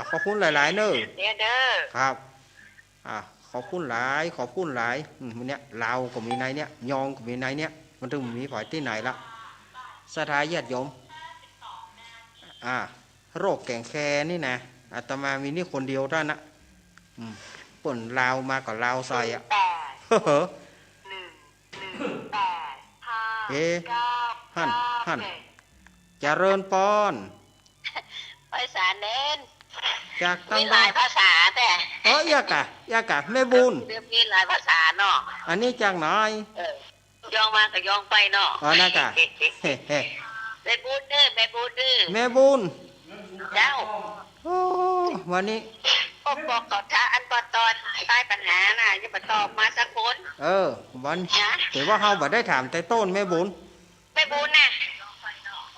ขอบคุณหลายๆเนอะครับขอบคุณหลายมันเนี้ยลาวก็มีในเนี้ยยองก็มีในเนี้ยมันถึงมีฝ่ายที่ไหนละสถานญาติโยมโรคแก่งแคนี่นะอาตมามีนี่คนเดียวเท่านั้นป่นลาวมากับลาวใส่หั่นเจริญปอนภาษาเน้นจากตั้งหลายภาษาแต่ยากะแม่บุญมีหลายภาษาเนาะอันนี้จากไหนยองมากับยองไปเนาะน่ากะแม่บุญเด้อแม่บุญเด้อแม่บุญเจ้าวันนี้บอกกับท้าอันปตอนใต้ปัญหาน่ะจะมาตอบมาสักคนวันถือว่าเฮาบ่ได้ถามแต่ต้นแม่บุญน่ะ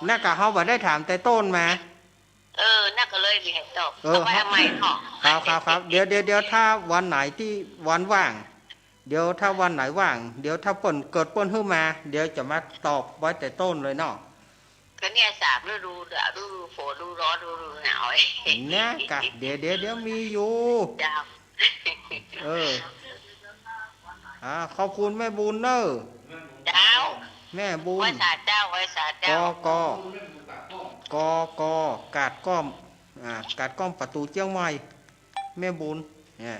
น่ากะเฮาบ่ได้ถามแต่ต้นมาน่าก็เลยมีให้ตอบเอาไว้ทำไมเนาะครับเดี๋ยวถ้าวันไหนที่วันว่างเดี๋ยวถ้าวันไหนว่างเดี๋ยวถ้าเกิดขึ้นมาเดี๋ยวจะมาตอบไว้แต่ต้นเลยเนาะก็เนี่ย3ฤดูฝนฤดูร้อนฤดูหนาวเนี่ยกะเดี๋ยวมีอยู่ ขอบคุณแม่บุญเนอร์ เจ้า แม่บุญ ไว้สาเจ้าไว้สาเจ้าก กกาดก้อมกาดก้อมประตูเจียงใหม่แม่บุญเนี่ย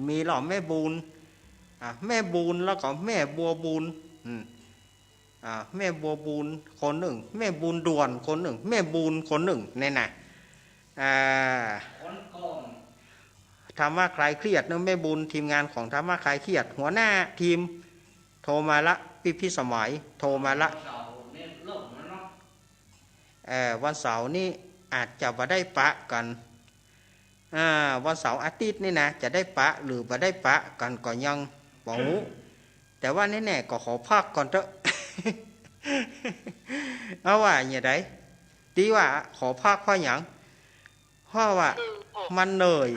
มีหรอแม่บุญแม่บุญแล้วก็แม่บัวบุญแม่บัวบุญคนหนึ่งแม่บุญด่วนคนหนึ่งแม่บุญคนหนึ่งเนี่ยนะธรรมะคลายเครียดเนอะแม่บุญทีมงานของธรรมะคลายเครียดหัวหน้าทีมโทรมาละพี่สมัยโทรมาละวันเสาร์นี่อาจจะมาได้ปะกันวันเสาร์อาทิตย์นี่นะจะได้ปะหรือมาได้ปะกันก็ยังบอกงูแต่ว่าแน่ๆก็ขอพักก่อนเถอะ เอาว่าอย่างไรดีว่าขอพักเพราะอย่างเพราะว่ามันเหนื่อย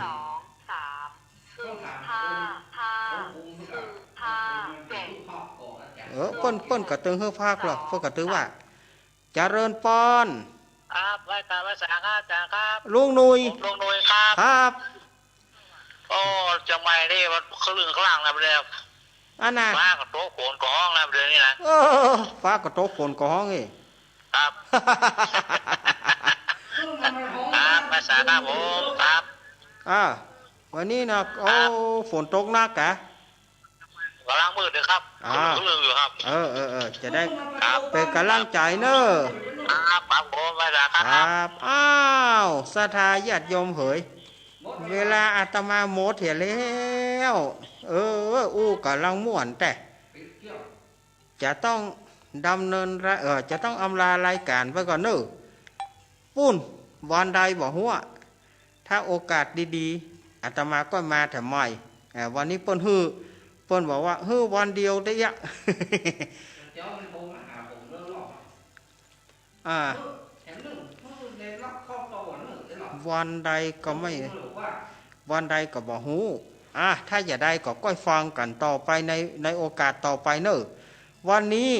เปิ้นก็ตึงเฮือพักหรอกเปิ้นก็ตึงว่าเจริญปอนครับไว้ตามภาษาครับอาจารย์ครับ ลุงนุย ลุงนุยครับ ครับ โอ้จังไม่นี่มันเขาลือข้างล่างนะเพื่อน อันน่ะ ฟ้ากับโต๊ะโขนกับห้องนะเพื่อนนี่นะ ฟ้าก็โต๊ะฝนก็ห้องนี่ ครับ ครับภาษาครับผมครับ วันนี้นะฝนตกหนักกะ กำลังมืดเลยครับเขาลืออยู่ครับจะได้ ครับ เป็นกำลังใจเนอะ ครับผมภาษาครับ ครับอ้าวศรัทธาญาติโยมเหยเวลาอาตมาโมดเถียแล้วอู้กำลังม่วนแต่จะต้องดำเนินจะต้องอำลารายการไว้ก่อนเนอะปุ้นวันใดบอกหัวถ้าโอกาสดีๆอาตมาก็มาแต่ใหม่วันนี้เปิ้นบอกว่าวันเดียวได้ยะ วันใดก็ไม่วันใดก็บอกหูถ้าอย่าได้ก็ก้อยฟังกันต่อไปในโอกาสต่อไปเนอะวันนี้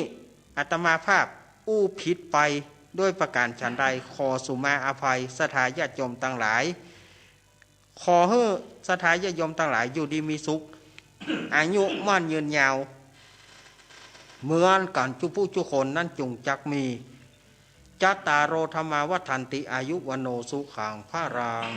อาตมาภาพอู้ผิดไปด้วยประการฉันใดขอสุมาอภัยศรัทธาญาติโยมทั้งหลายขอให้ศรัทธาญาติโยมทั้งหลายอยู่ดีมีสุข อายุมั่นยืนยาวเหมือนกันทุกคนนั้นจงจักมีจัตตารโอธรรมาวัฏันติอายุวโนสุขังพระรัง